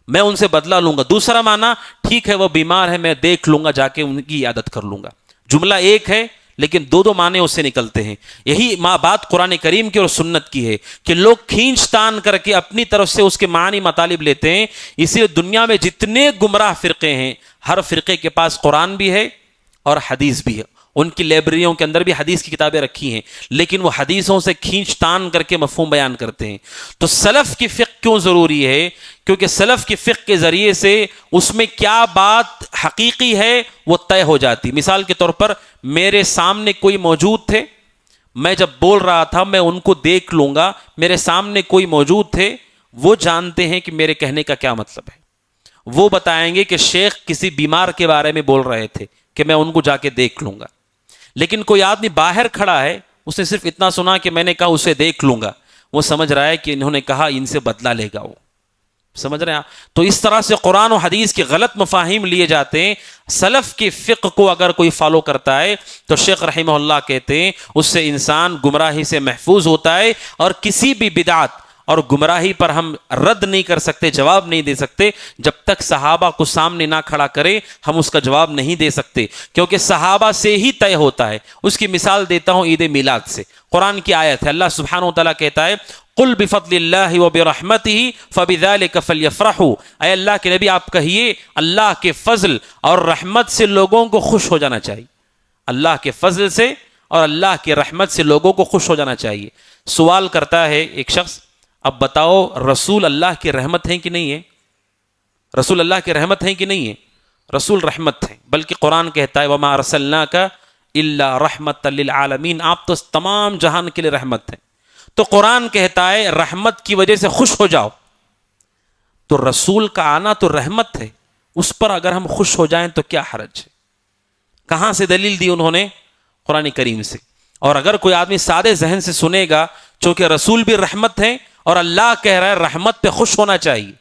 [SPEAKER 3] میں ان سے بدلہ لوں گا۔ دوسرا معنی ٹھیک ہے وہ بیمار ہے، میں دیکھ لوں گا، جا کے ان کی عیادت کر لوں گا۔ جملہ ایک ہے لیکن 2 معنی اس سے نکلتے ہیں۔ یہی بات قرآن کریم کی اور سنت کی ہے کہ لوگ کھینچ تان کر کے اپنی طرف سے اس کے معنی مطالب لیتے ہیں۔ اسی لیے دنیا میں جتنے گمراہ فرقے ہیں، ہر فرقے کے پاس قرآن بھی ہے اور حدیث بھی ہے، ان کی لائبریریوں کے اندر بھی حدیث کی کتابیں رکھی ہیں، لیکن وہ حدیثوں سے کھینچ تان کر کے مفہوم بیان کرتے ہیں۔ تو سلف کی فقہ کیوں ضروری ہے؟ کیونکہ سلف کی فقہ کے ذریعے سے اس میں کیا بات حقیقی ہے وہ طے ہو جاتی۔ مثال کے طور پر میرے سامنے کوئی موجود تھے، میں جب بول رہا تھا میں ان کو دیکھ لوں گا، میرے سامنے کوئی موجود تھے، وہ جانتے ہیں کہ میرے کہنے کا کیا مطلب ہے، وہ بتائیں گے کہ شیخ کسی بیمار کے بارے میں بول رہے تھے کہ میں ان کو جا کے دیکھ لوں گا۔ لیکن کوئی آدمی باہر کھڑا ہے، اس نے صرف اتنا سنا کہ میں نے کہا اسے دیکھ لوں گا، وہ سمجھ رہا ہے کہ انہوں نے کہا ان سے بدلہ لے گا، وہ سمجھ رہے ہیں آپ؟ تو اس طرح سے قرآن و حدیث کے غلط مفاہیم لیے جاتے ہیں۔ سلف کی فقہ کو اگر کوئی فالو کرتا ہے تو شیخ رحمہ اللہ کہتے ہیں اس سے انسان گمراہی سے محفوظ ہوتا ہے، اور کسی بھی بدعت اور گمراہی پر ہم رد نہیں کر سکتے، جواب نہیں دے سکتے جب تک صحابہ کو سامنے نہ کھڑا کرے، ہم اس کا جواب نہیں دے سکتے، کیونکہ صحابہ سے ہی طے ہوتا ہے۔ اس کی مثال دیتا ہوں عید میلاد سے، قرآن کی آیت ہے، اللہ سبحانہ و تعالیٰ کہتا ہے قل بفضل اللہ وبرحمتہ فبذلک فلیفرحوا، اے اللہ کے نبی آپ کہیے اللہ کے فضل اور رحمت سے لوگوں کو خوش ہو جانا چاہیے، اللہ کے فضل سے اور اللہ کی رحمت سے لوگوں کو خوش ہو جانا چاہیے۔ سوال کرتا ہے ایک شخص، اب بتاؤ رسول اللہ کی رحمت ہیں کہ نہیں ہے؟ رسول اللہ کی رحمت ہیں کہ نہیں ہے؟ رسول رحمت ہیں، بلکہ قرآن کہتا ہے وما ارسلناک الا رحمت للعالمین، آپ تو تمام جہان کے لیے رحمت ہیں۔ تو قرآن کہتا ہے رحمت کی وجہ سے خوش ہو جاؤ، تو رسول کا آنا تو رحمت ہے، اس پر اگر ہم خوش ہو جائیں تو کیا حرج ہے؟ کہاں سے دلیل دی انہوں نے؟ قرآن کریم سے. اور اگر کوئی آدمی سادے ذہن سے سنے گا چونکہ رسول بھی رحمت ہیں اور اللہ کہہ رہا ہے رحمت پہ خوش ہونا چاہیے,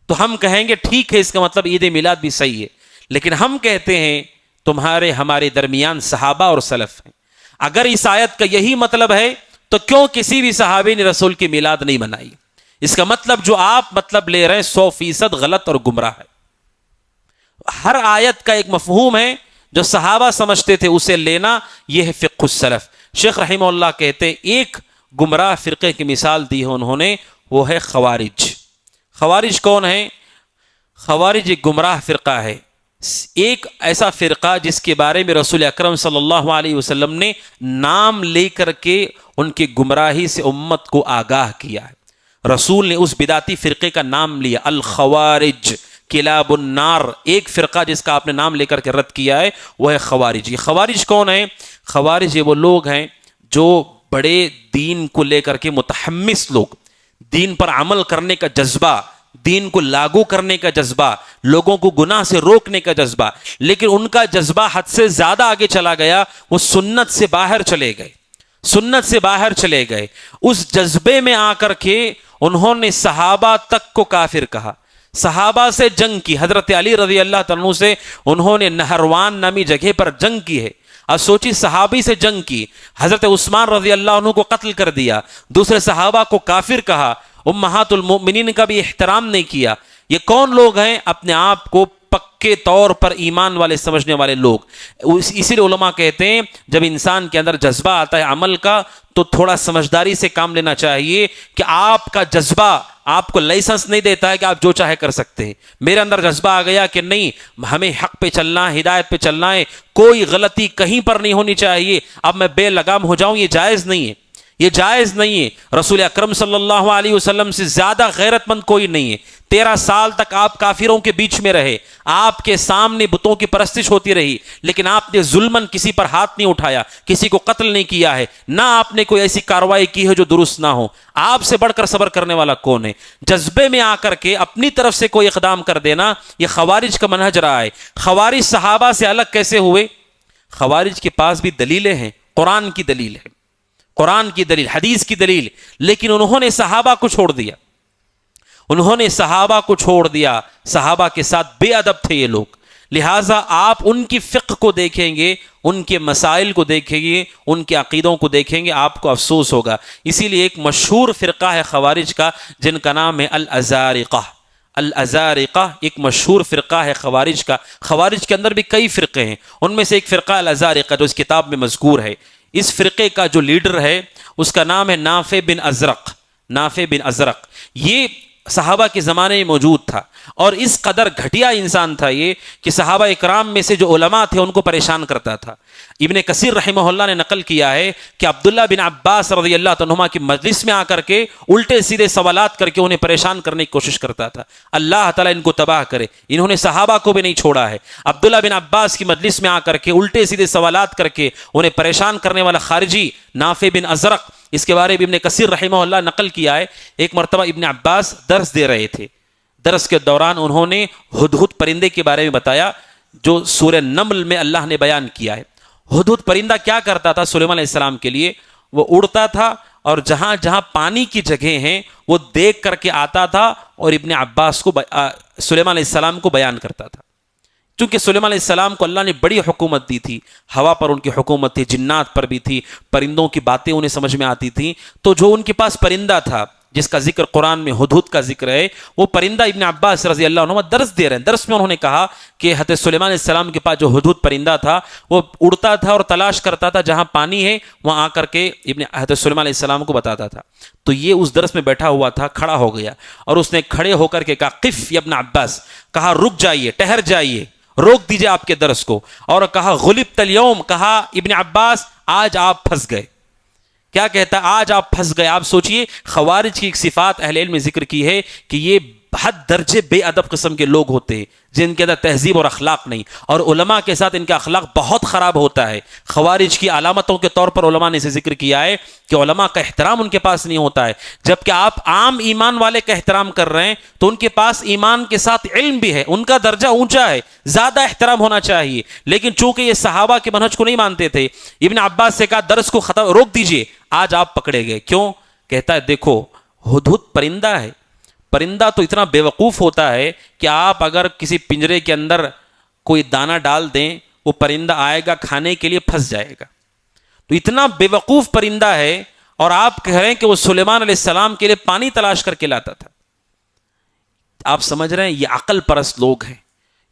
[SPEAKER 3] تو ہم کہیں گے ٹھیک ہے, اس کا مطلب عید میلاد بھی صحیح ہے. لیکن ہم کہتے ہیں تمہارے ہمارے درمیان صحابہ اور سلف ہیں. اگر اس آیت کا یہی مطلب ہے تو کیوں کسی بھی صحابی نے رسول کی میلاد نہیں منائی؟ اس کا مطلب جو آپ مطلب لے رہے ہیں 100% غلط اور گمراہ ہے. ہر آیت کا ایک مفہوم ہے, جو صحابہ سمجھتے تھے اسے لینا, یہ ہے فقہ السلف. شیخ رحمہ اللہ کہتے ہیں ایک گمراہ فرقے کی مثال دی ہے انہوں نے, وہ ہے خوارج. خوارج کون ہے؟ خوارج ایک گمراہ فرقہ ہے, ایک ایسا فرقہ جس کے بارے میں رسول اکرم صلی اللہ علیہ وسلم نے نام لے کر کے ان کی گمراہی سے امت کو آگاہ کیا ہے. رسول نے اس بدعتی فرقے کا نام لیا, الخوارج کلاب النار. ایک فرقہ جس کا آپ نے نام لے کر کے رد کیا ہے وہ ہے خوارج. یہ خوارج کون ہے؟ خوارج یہ وہ لوگ ہیں جو بڑے دین کو لے کر کے متحمس لوگ, دین پر عمل کرنے کا جذبہ, دین کو لاگو کرنے کا جذبہ, لوگوں کو گناہ سے روکنے کا جذبہ, لیکن ان کا جذبہ حد سے زیادہ آگے چلا گیا, وہ سنت سے باہر چلے گئے, سنت سے باہر چلے گئے. اس جذبے میں آ کر کے انہوں نے صحابہ تک کو کافر کہا, صحابہ سے جنگ کی. حضرت علی رضی اللہ تعالیٰ عنہ سے انہوں نے نہروان نامی جگہ پر جنگ کی ہے. اب سوچی, صحابی سے جنگ کی, حضرت عثمان رضی اللہ عنہ کو قتل کر دیا, دوسرے صحابہ کو کافر کہا, امہات المؤمنین کا بھی احترام نہیں کیا. یہ کون لوگ ہیں؟ اپنے آپ کو پکے طور پر ایمان والے سمجھنے والے لوگ. اسی لیے علماء کہتے ہیں جب انسان کے اندر جذبہ آتا ہے عمل کا تو تھوڑا سمجھداری سے کام لینا چاہیے کہ آپ کا جذبہ آپ کو لائسنس نہیں دیتا ہے کہ آپ جو چاہے کر سکتے ہیں. میرے اندر جذبہ آ گیا کہ نہیں, ہمیں حق پہ چلنا ہے, ہدایت پہ چلنا ہے, کوئی غلطی کہیں پر نہیں ہونی چاہیے, اب میں بے لگام ہو جاؤں, یہ جائز نہیں ہے, یہ جائز نہیں ہے. رسول اکرم صلی اللہ علیہ وسلم سے زیادہ غیرت مند کوئی نہیں ہے. 13 سال تک آپ کافروں کے بیچ میں رہے, آپ کے سامنے بتوں کی پرستش ہوتی رہی, لیکن آپ نے ظلمن کسی پر ہاتھ نہیں اٹھایا, کسی کو قتل نہیں کیا ہے, نہ آپ نے کوئی ایسی کارروائی کی ہے جو درست نہ ہو. آپ سے بڑھ کر صبر کرنے والا کون ہے؟ جذبے میں آ کر کے اپنی طرف سے کوئی اقدام کر دینا, یہ خوارج کا منہج رہا ہے. خوارج صحابہ سے الگ کیسے ہوئے؟ خوارج کے پاس بھی دلیلیں ہیں, قرآن کی دلیل ہے, قرآن کی دلیل, حدیث کی دلیل, لیکن انہوں نے صحابہ کو چھوڑ دیا, انہوں نے صحابہ کو چھوڑ دیا. صحابہ کے ساتھ بے ادب تھے یہ لوگ. لہٰذا آپ ان کی فقہ کو دیکھیں گے, ان کے مسائل کو دیکھیں گے, ان کے عقیدوں کو دیکھیں گے, آپ کو افسوس ہوگا. اسی لیے ایک مشہور فرقہ ہے خوارج کا جن کا نام ہے الازارقہ. الازارقہ ایک مشہور فرقہ ہے خوارج کا. خوارج کے اندر بھی کئی فرقے ہیں, ان میں سے ایک فرقہ الازارقہ جو اس کتاب میں مذکور ہے. اس فرقے کا جو لیڈر ہے اس کا نام ہے نافع بن ازرق. نافع بن ازرق یہ صحابہ کے زمانے میں موجود تھا, اور اس قدر گھٹیا انسان تھا یہ کہ صحابہ اکرام میں سے جو علماء تھے ان کو پریشان کرتا تھا. ابن کثیر رحمہ اللہ نے نقل کیا ہے کہ عبداللہ بن عباس رضی اللہ عنہما کی مجلس میں آ کر کے الٹے سیدھے سوالات کر کے انہیں پریشان کرنے کی کوشش کرتا تھا. اللہ تعالیٰ ان کو تباہ کرے, انہوں نے صحابہ کو بھی نہیں چھوڑا ہے. عبداللہ بن عباس کی مجلس میں آ کر کے الٹے سیدھے سوالات کر کے انہیں پریشان کرنے والا خارجی نافع بن ازرق, اس کے بارے میں ابن کثیر رحمہ اللہ نقل کیا ہے. ایک مرتبہ ابن عباس درس دے رہے تھے, درس کے دوران انہوں نے ہدہد پرندے کے بارے میں بتایا جو سورہ نمل میں اللہ نے بیان کیا ہے. ہدہد پرندہ کیا کرتا تھا سلیمان علیہ السلام کے لیے؟ وہ اڑتا تھا اور جہاں جہاں پانی کی جگہیں ہیں وہ دیکھ کر کے آتا تھا اور ابن عباس کو سلیمان علیہ السلام کو بیان کرتا تھا. چونکہ سلیمان علیہ السلام کو اللہ نے بڑی حکومت دی تھی, ہوا پر ان کی حکومت تھی, جنات پر بھی تھی, پرندوں کی باتیں انہیں سمجھ میں آتی تھیں. تو جو ان کے پاس پرندہ تھا جس کا ذکر قرآن میں ہدہد کا ذکر ہے, وہ پرندہ ابن عباس رضی اللہ عنہ درس دے رہے ہیں. درس میں انہوں نے کہا کہ حضرت سلیمان علیہ السلام کے پاس جو ہدہد پرندہ تھا وہ اڑتا تھا اور تلاش کرتا تھا جہاں پانی ہے وہاں آ کر کے حضرت سلیمان علیہ السلام کو بتاتا تھا. تو یہ اس درس میں بیٹھا ہوا تھا, کھڑا ہو گیا اور اس نے کھڑے ہو کر کے کہا قف یا ابن عباس, کہا رک جائیے, ٹھہر جائیے, روک دیجئے آپ کے درس کو, اور کہا غلبت اليوم, کہا ابن عباس آج آپ پھنس گئے. کیا کہتا ہے؟ آج آپ پھنس گئے. آپ سوچئے خوارج کی ایک صفات اہل علم میں ذکر کی ہے کہ یہ حد درجے بے ادب قسم کے لوگ ہوتے ہیں جن کے اندر تہذیب اور اخلاق نہیں، اور علماء کے ساتھ ان کا اخلاق بہت خراب ہوتا ہے۔ خوارج کی علامتوں کے طور پر علماء نے اسے ذکر کیا ہے کہ علماء کا احترام ان کے پاس نہیں ہوتا ہے، جبکہ آپ عام ایمان والے کا احترام کر رہے ہیں تو ان کے پاس ایمان کے ساتھ علم بھی ہے، ان کا درجہ اونچا ہے، زیادہ احترام ہونا چاہیے۔ لیکن چونکہ یہ صحابہ کے منہج کو نہیں مانتے تھے، ابن عباس سے کہا درس کو روک دیجئے، آج آپ پکڑے گئے۔ کیوں؟ کہتا ہے دیکھو ہدہد پرندہ ہے، پرندہ تو اتنا بیوقوف ہوتا ہے کہ آپ اگر کسی پنجرے کے اندر کوئی دانہ ڈال دیں وہ پرندہ آئے گا کھانے کے لیے، پھنس جائے گا۔ تو اتنا بیوقوف پرندہ ہے، اور آپ کہہ رہے ہیں کہ وہ سلیمان علیہ السلام کے لیے پانی تلاش کر کے لاتا تھا۔ آپ سمجھ رہے ہیں یہ عقل پرست لوگ ہیں،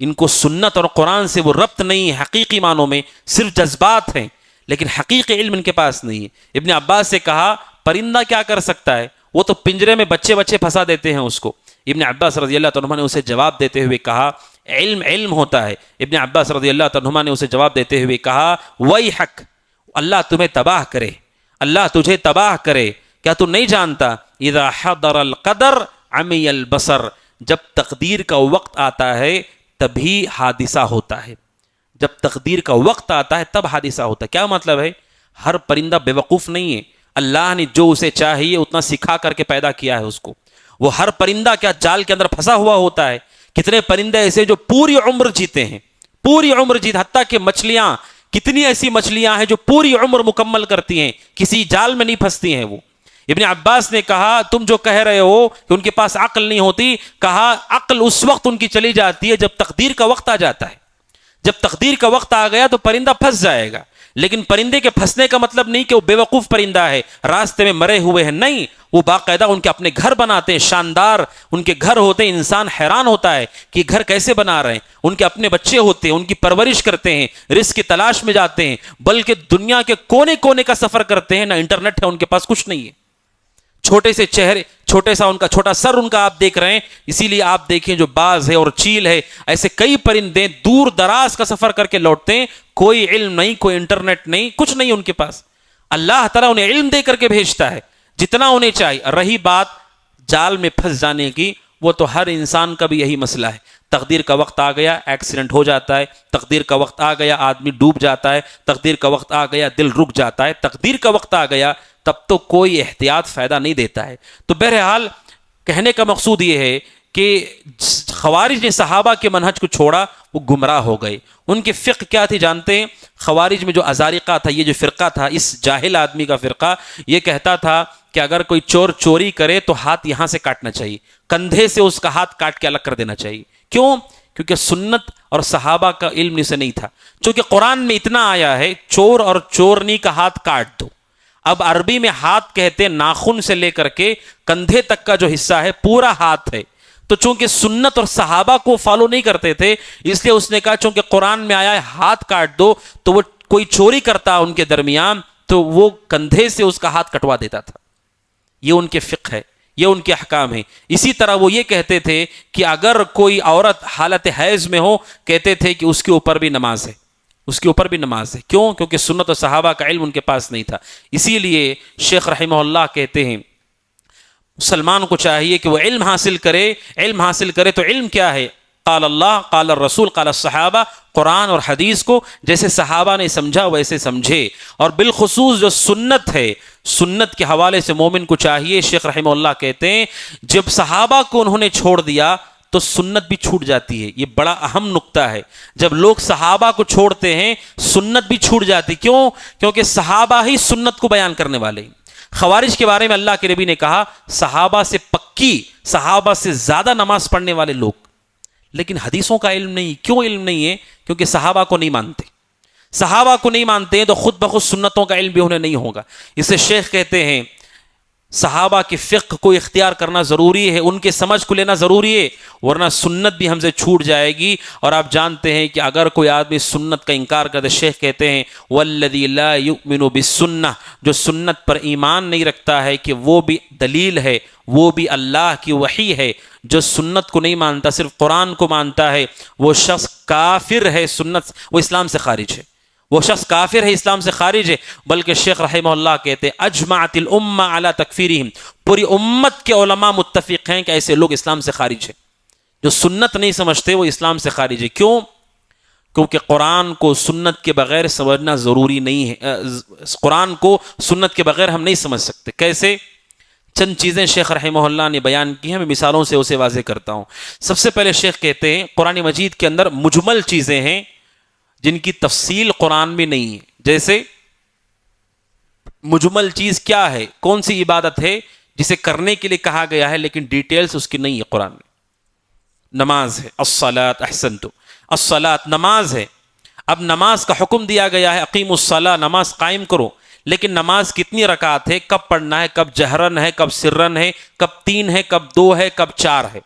[SPEAKER 3] ان کو سنت اور قرآن سے وہ ربط نہیں ہے حقیقی معنوں میں، صرف جذبات ہیں، لیکن حقیقی علم ان کے پاس نہیں ہے۔ ابن عباس سے کہا پرندہ کیا کر سکتا ہے، وہ تو پنجرے میں بچے پھنسا دیتے ہیں اس کو۔ ابن عباس رضی اللہ عنہ نے اسے جواب دیتے ہوئے کہا علم ہوتا ہے۔ ابن عباس رضی اللہ عنہ نے اسے جواب دیتے ہوئے کہا ویحک، اللہ تمہیں تباہ کرے، اللہ تجھے تباہ کرے، کیا تو نہیں جانتا اذا حضر القدر عمی البصر، جب تقدیر کا وقت آتا ہے تبھی حادثہ ہوتا ہے، جب تقدیر کا وقت آتا ہے تب حادثہ ہوتا ہے۔ کیا مطلب ہے؟ ہر پرندہ بیوقوف نہیں ہے، اللہ نے جو اسے چاہیے اتنا سکھا کر کے پیدا کیا ہے اس کو۔ وہ ہر پرندہ کیا جال کے اندر پھنسا ہوا ہوتا ہے؟ کتنے پرندے ایسے جو پوری عمر جیتے ہیں، پوری عمر حتیٰ کہ مچھلیاں، کتنی ایسی مچھلیاں ہیں جو پوری عمر مکمل کرتی ہیں، کسی جال میں نہیں پھنستی ہیں وہ۔ ابن عباس نے کہا تم جو کہہ رہے ہو کہ ان کے پاس عقل نہیں ہوتی، کہا عقل اس وقت ان کی چلی جاتی ہے جب تقدیر کا وقت آ جاتا ہے۔ جب تقدیر کا وقت آ گیا تو پرندہ پھنس جائے گا، لیکن پرندے کے پھنسنے کا مطلب نہیں کہ وہ بے وقوف پرندہ ہے، راستے میں مرے ہوئے ہیں، نہیں، وہ باقاعدہ ان کے اپنے گھر بناتے ہیں، شاندار ان کے گھر ہوتے ہیں، انسان حیران ہوتا ہے کہ گھر کیسے بنا رہے ہیں، ان کے اپنے بچے ہوتے ہیں، ان کی پرورش کرتے ہیں، رزق کی تلاش میں جاتے ہیں، بلکہ دنیا کے کونے کونے کا سفر کرتے ہیں، نہ انٹرنیٹ ہے ان کے پاس، کچھ نہیں ہے، چھوٹے سے چہرے، چھوٹا سر ان کا آپ دیکھ رہے ہیں۔ اسی لیے آپ دیکھیں جو باز ہے اور چیل ہے، ایسے کئی پرندے دور دراز کا سفر کر کے لوٹتے ہیں، کوئی علم نہیں، کوئی انٹرنیٹ نہیں، کچھ نہیں ان کے پاس۔ اللہ تعالیٰ انہیں علم دے کر کے بھیجتا ہے جتنا انہیں چاہیے۔ رہی بات جال میں پھنس جانے کی، وہ تو ہر انسان کا بھی یہی مسئلہ ہے۔ تقدیر کا وقت آ گیا ایکسیڈنٹ ہو جاتا ہے، تقدیر کا وقت آ گیا آدمی ڈوب جاتا ہے، تقدیر کا وقت آ گیا دل رک جاتا ہے، تقدیر کا وقت آ گیا تب تو کوئی احتیاط فائدہ نہیں دیتا ہے۔ تو بہرحال کہنے کا مقصود یہ ہے کہ خوارج نے صحابہ کے منہج کو چھوڑا، وہ گمراہ ہو گئے۔ ان کی فقہ کیا تھی جانتے ہیں؟ خوارج میں جو ازارقہ تھا، یہ جو فرقہ تھا، اس جاہل آدمی کا فرقہ، یہ کہتا تھا کہ اگر کوئی چور چوری کرے تو ہاتھ یہاں سے کاٹنا چاہیے، کندھے سے اس کا ہاتھ کاٹ کے الگ کر دینا چاہیے۔ کیوں؟ کیونکہ سنت اور صحابہ کا علم اسے نہیں تھا۔ چونکہ قرآن میں اتنا آیا ہے چور اور چورنی کا ہاتھ کاٹ دو۔ اب عربی میں ہاتھ کہتے ناخن سے لے کر کے کندھے تک کا جو حصہ ہے پورا ہاتھ ہے۔ تو چونکہ سنت اور صحابہ کو فالو نہیں کرتے تھے، اس لیے اس نے کہا چونکہ قرآن میں آیا ہے ہاتھ کاٹ دو، تو وہ کوئی چوری کرتا ان کے درمیان تو وہ کندھے سے اس کا ہاتھ کٹوا دیتا تھا۔ یہ ان کے فقہ ہے، یہ ان کے احکام ہیں۔ اسی طرح وہ یہ کہتے تھے کہ اگر کوئی عورت حالت حیض میں ہو، کہتے تھے کہ اس کے اوپر بھی نماز ہے، اس کے اوپر بھی نماز ہے۔ کیوں؟ کیونکہ سنت و صحابہ کا علم ان کے پاس نہیں تھا۔ اسی لیے شیخ رحمہ اللہ کہتے ہیں مسلمان کو چاہیے کہ وہ علم حاصل کرے۔ علم حاصل کرے تو علم کیا ہے؟ قال اللہ، قال الرسول، قال الصحابہ، قرآن اور حدیث کو جیسے صحابہ نے سمجھا ویسے سمجھے، اور بالخصوص جو سنت ہے، سنت کے حوالے سے مومن کو چاہیے۔ شیخ رحمہ اللہ کہتے ہیں جب صحابہ کو انہوں نے چھوڑ دیا تو سنت بھی چھوٹ جاتی ہے۔ یہ بڑا اہم نقطہ ہے، جب لوگ صحابہ کو چھوڑتے ہیں سنت بھی چھوٹ جاتی۔ کیوں؟ کیونکہ صحابہ ہی سنت کو بیان کرنے والے ہیں۔ خوارج کے بارے میں اللہ کے نبی نے کہا صحابہ سے پکی، صحابہ سے زیادہ نماز پڑھنے والے لوگ، لیکن حدیثوں کا علم نہیں۔ کیوں علم نہیں ہے؟ کیونکہ صحابہ کو نہیں مانتے۔ صحابہ کو نہیں مانتے تو خود بخود سنتوں کا علم بھی انہیں نہیں ہوگا۔ اسے شیخ کہتے ہیں صحابہ کی فقہ کو اختیار کرنا ضروری ہے، ان کے سمجھ کو لینا ضروری ہے، ورنہ سنت بھی ہم سے چھوٹ جائے گی۔ اور آپ جانتے ہیں کہ اگر کوئی آدمی سنت کا انکار کرتے، شیخ کہتے ہیں والذی لا یؤمن بالسنہ، جو سنت پر ایمان نہیں رکھتا ہے کہ وہ بھی دلیل ہے، وہ بھی اللہ کی وحی ہے، جو سنت کو نہیں مانتا صرف قرآن کو مانتا ہے، وہ شخص کافر ہے، سنت وہ اسلام سے خارج ہے۔ وہ شخص کافر ہے، اسلام سے خارج ہے، بلکہ شیخ رحمہ اللہ کہتے ہیں اجمعت الامہ علی تکفیرہم، پوری امت کے علماء متفق ہیں کہ ایسے لوگ اسلام سے خارج ہیں، جو سنت نہیں سمجھتے وہ اسلام سے خارج ہے۔ کیوں؟ کیونکہ قرآن کو سنت کے بغیر سمجھنا ضروری نہیں ہے، قرآن کو سنت کے بغیر ہم نہیں سمجھ سکتے۔ کیسے؟ چند چیزیں شیخ رحمہ اللہ نے بیان کی ہیں، میں مثالوں سے اسے واضح کرتا ہوں۔ سب سے پہلے شیخ کہتے ہیں قرآن مجید کے اندر مجمل چیزیں ہیں جن کی تفصیل قرآن میں نہیں ہے۔ جیسے مجمل چیز کیا ہے؟ کون سی عبادت ہے جسے کرنے کے لیے کہا گیا ہے لیکن ڈیٹیلز اس کی نہیں ہے قرآن میں؟ نماز ہے، الصلاۃ، احسنتم، الصلاۃ نماز ہے۔ اب نماز کا حکم دیا گیا ہے اقیموا الصلاۃ، نماز قائم کرو، لیکن نماز کتنی رکعت ہے، کب پڑھنا ہے، کب جہرن ہے، کب سرن ہے، کب 3 ہے، کب 2 ہے، کب 4 ہے،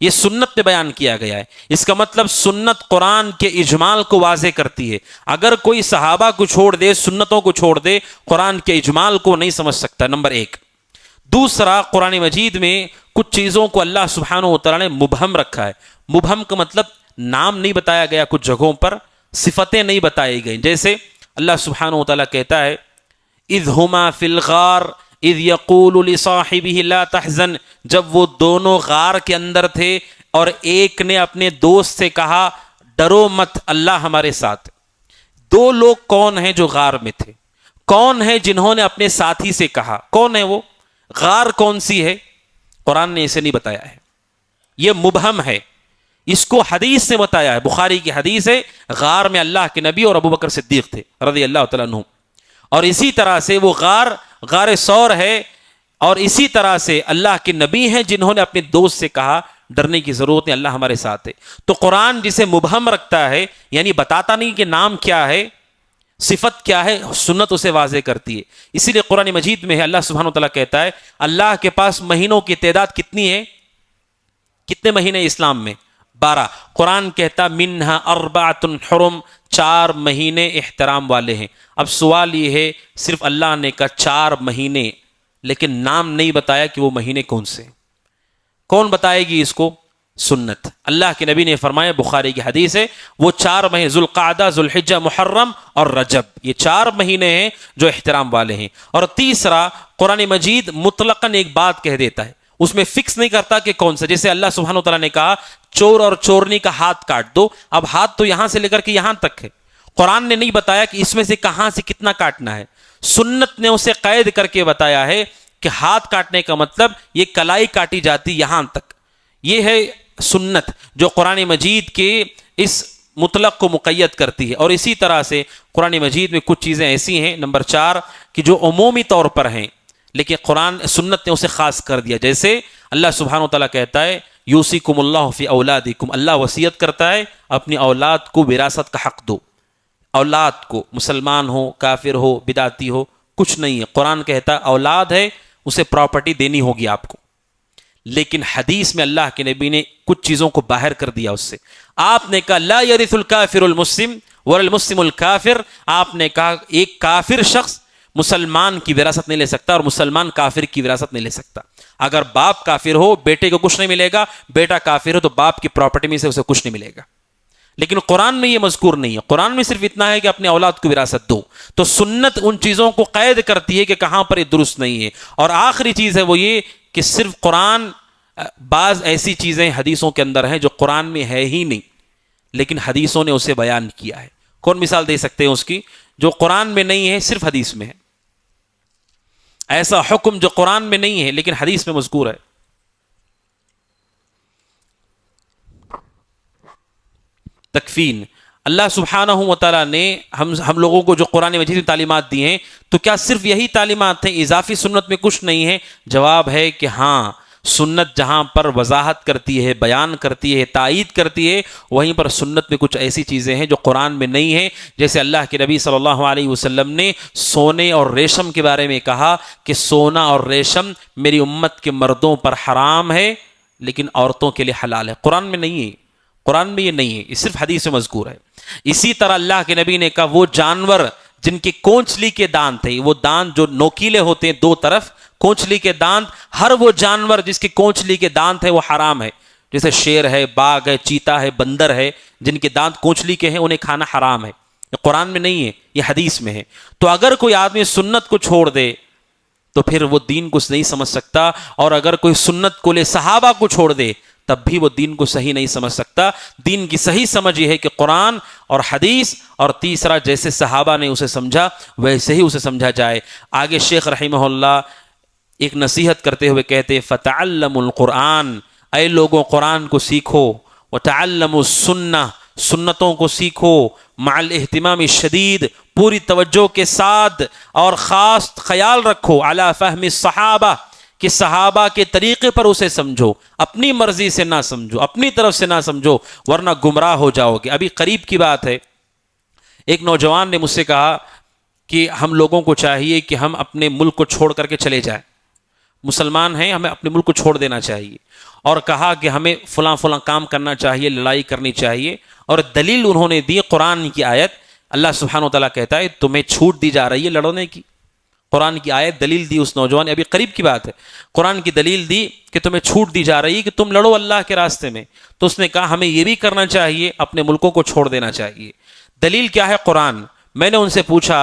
[SPEAKER 3] یہ سنت میں بیان کیا گیا ہے۔ اس کا مطلب سنت قرآن کے اجمال کو واضح کرتی ہے۔ اگر کوئی صحابہ کو چھوڑ دے، سنتوں کو چھوڑ دے، قرآن کے اجمال کو نہیں سمجھ سکتا، نمبر 1۔ دوسرا، قرآن مجید میں کچھ چیزوں کو اللہ سبحانہ و تعالیٰ نے مبہم رکھا ہے۔ مبہم کا مطلب نام نہیں بتایا گیا، کچھ جگہوں پر صفتیں نہیں بتائی گئی۔ جیسے اللہ سبحانہ و تعالیٰ کہتا ہے اذ ہما فی الغار اذ یقول لصاحبہ لا تحزن، جب وہ دونوں غار کے اندر تھے اور ایک نے اپنے دوست سے کہا ڈرو مت، اللہ ہمارے ساتھ۔ دو لوگ کون ہیں جو غار میں تھے؟ کون ہے جنہوں نے اپنے ساتھی سے کہا؟ کون ہے وہ؟ غار کون سی ہے؟ قرآن نے اسے نہیں بتایا ہے، یہ مبہم ہے۔ اس کو حدیث سے بتایا ہے، بخاری کی حدیث ہے، غار میں اللہ کے نبی اور ابو بکر صدیق تھے رضی اللہ تعالیٰ عنہ، اور اسی طرح سے وہ غار ثور ہے، اور اسی طرح سے اللہ کے نبی ہیں جنہوں نے اپنے دوست سے کہا ڈرنے کی ضرورت نہیں، اللہ ہمارے ساتھ ہے۔ تو قرآن جسے مبہم رکھتا ہے، یعنی بتاتا نہیں کہ نام کیا ہے، صفت کیا ہے، سنت اسے واضح کرتی ہے۔ اسی لیے قرآن مجید میں ہے اللہ سبحانہ وتعالیٰ کہتا ہے اللہ کے پاس مہینوں کی تعداد کتنی ہے؟ کتنے مہینے اسلام میں؟ 12۔ قرآن کہتا منہا اربعۃ حرم، 4 مہینے احترام والے ہیں۔ اب سوال یہ ہے صرف اللہ نے کہا 4 مہینے، لیکن نام نہیں بتایا کہ وہ مہینے کون سے؟ کون بتائے گی اس کو؟ سنت۔ اللہ کے نبی نے فرمایا، بخاری کی حدیث ہے، وہ 4 مہینے ذوالقعدہ، ذوالحجہ، محرم اور رجب، یہ 4 مہینے ہیں جو احترام والے ہیں۔ اور تیسرا، قرآن مجید مطلقاً ایک بات کہہ دیتا ہے، اس میں فکس نہیں کرتا کہ کون سا۔ جیسے اللہ سبحانہ وتعالیٰ نے کہا چور اور چورنی کا ہاتھ کاٹ دو، اب ہاتھ تو یہاں سے لے کر کے یہاں تک ہے، قرآن نے نہیں بتایا کہ اس میں سے کہاں سے کتنا کاٹنا ہے، سنت نے اسے قید کر کے بتایا ہے کہ ہاتھ کاٹنے کا مطلب یہ کلائی کاٹی جاتی یہاں تک، یہ ہے سنت جو قرآن مجید کے اس مطلق کو مقید کرتی ہے۔ اور اسی طرح سے قرآن مجید میں کچھ چیزیں ایسی ہیں، نمبر 4، کہ جو عمومی طور پر ہیں لیکن قرآن سنت نے اسے خاص کر دیا۔ جیسے اللہ سبحانہ وتعالیٰ کہتا ہے یوصیکم اللہ فی اولادکم، اللہ وصیت کرتا ہے اپنی اولاد کو وراثت کا حق دو۔ اولاد کو، مسلمان ہو، کافر ہو، بدعتی ہو، کچھ نہیں ہے، قرآن کہتا ہے اولاد ہے اسے پراپرٹی دینی ہوگی آپ کو۔ لیکن حدیث میں اللہ کے نبی نے کچھ چیزوں کو باہر کر دیا اس سے۔ آپ نے کہا لا یرث الکافر المسلم ولا المسلم الکافر، آپ نے کہا ایک کافر شخص مسلمان کی وراثت نہیں لے سکتا اور مسلمان کافر کی وراثت نہیں لے سکتا۔ اگر باپ کافر ہو بیٹے کو کچھ نہیں ملے گا، بیٹا کافر ہو تو باپ کی پراپرٹی میں سے اسے کچھ نہیں ملے گا۔ لیکن قرآن میں یہ مذکور نہیں ہے، قرآن میں صرف اتنا ہے کہ اپنے اولاد کو وراثت دو۔ تو سنت ان چیزوں کو قید کرتی ہے کہ کہاں پر یہ درست نہیں ہے۔ اور آخری چیز ہے وہ یہ کہ صرف قرآن، بعض ایسی چیزیں حدیثوں کے اندر ہیں جو قرآن میں ہے ہی نہیں لیکن حدیثوں نے اسے بیان کیا ہے۔ کون مثال دے سکتے ہیں اس کی؟ جو قرآن میں نہیں ہے صرف حدیث میں ہے، ایسا حکم جو قرآن میں نہیں ہے لیکن حدیث میں مذکور ہے۔ تکفین، اللہ سبحانہ و تعالیٰ نے ہم لوگوں کو جو قرآن مجید میں تعلیمات دی ہیں تو کیا صرف یہی تعلیمات ہیں، اضافی سنت میں کچھ نہیں ہے؟ جواب ہے کہ ہاں، سنت جہاں پر وضاحت کرتی ہے، بیان کرتی ہے، تائید کرتی ہے، وہیں پر سنت میں کچھ ایسی چیزیں ہیں جو قرآن میں نہیں ہیں۔ جیسے اللہ کے نبی صلی اللہ علیہ وسلم نے سونے اور ریشم کے بارے میں کہا کہ سونا اور ریشم میری امت کے مردوں پر حرام ہے لیکن عورتوں کے لیے حلال ہے۔ قرآن میں نہیں ہے، قرآن میں یہ نہیں ہے، یہ صرف حدیث میں مذکور ہے۔ اسی طرح اللہ کے نبی نے کہا وہ جانور جن کے کونچلی کے دانت تھے، وہ دانت جو نوکیلے ہوتے ہیں دو طرف، کونچلی کے دانت، ہر وہ جانور جس کے کونچلی کے دانت ہے وہ حرام ہے۔ جیسے شیر ہے، باغ ہے، چیتا ہے، بندر ہے، جن کے دانت کونچلی کے ہیں انہیں کھانا حرام ہے۔ یہ قرآن میں نہیں ہے، یہ حدیث میں ہے۔ تو اگر کوئی آدمی سنت کو چھوڑ دے تو پھر وہ دین کو نہیں سمجھ سکتا، اور اگر کوئی سنت کو لے صحابہ کو چھوڑ دے تب بھی وہ دین کو صحیح نہیں سمجھ سکتا۔ دین کی صحیح سمجھ یہ ہے کہ قرآن اور حدیث، اور تیسرا جیسے صحابہ نے اسے سمجھا ویسے ہی اسے سمجھا جائے۔ آگے شیخ رحمہ اللہ ایک نصیحت کرتے ہوئے کہتے فَتَعَلَّمُوا الْقُرْآنَ، اے لوگوں قرآن کو سیکھو، وَتَعَلَّمُوا السُّنَّةَ، سنتوں کو سیکھو، مع الاہتمام الشدید، پوری توجہ کے ساتھ، اور خاص خیال رکھو علی فہم الصحابہ، کہ صحابہ کے طریقے پر اسے سمجھو، اپنی مرضی سے نہ سمجھو، اپنی طرف سے نہ سمجھو، ورنہ گمراہ ہو جاؤ گے۔ ابھی قریب کی بات ہے، ایک نوجوان نے مجھ سے کہا کہ ہم لوگوں کو چاہیے کہ ہم اپنے ملک کو چھوڑ کر کے چلے جائیں، مسلمان ہیں، ہمیں اپنے ملک کو چھوڑ دینا چاہیے، اور کہا کہ ہمیں فلاں فلاں کام کرنا چاہیے، لڑائی کرنی چاہیے، اور دلیل انہوں نے دی قرآن کی آیت۔ اللہ سبحانہ و تعالیٰ کہتا ہے تمہیں چھوٹ دی جا رہی ہے لڑنے کی۔ قرآن کی آیت دلیل دی اس نوجوان نے، ابھی قریب کی بات ہے، قرآن کی دلیل دی کہ تمہیں چھوٹ دی جا رہی ہے کہ تم لڑو اللہ کے راستے میں۔ تو اس نے کہا ہمیں یہ بھی کرنا چاہیے، اپنے ملکوں کو چھوڑ دینا چاہیے۔ دلیل کیا ہے؟ قرآن۔ میں نے ان سے پوچھا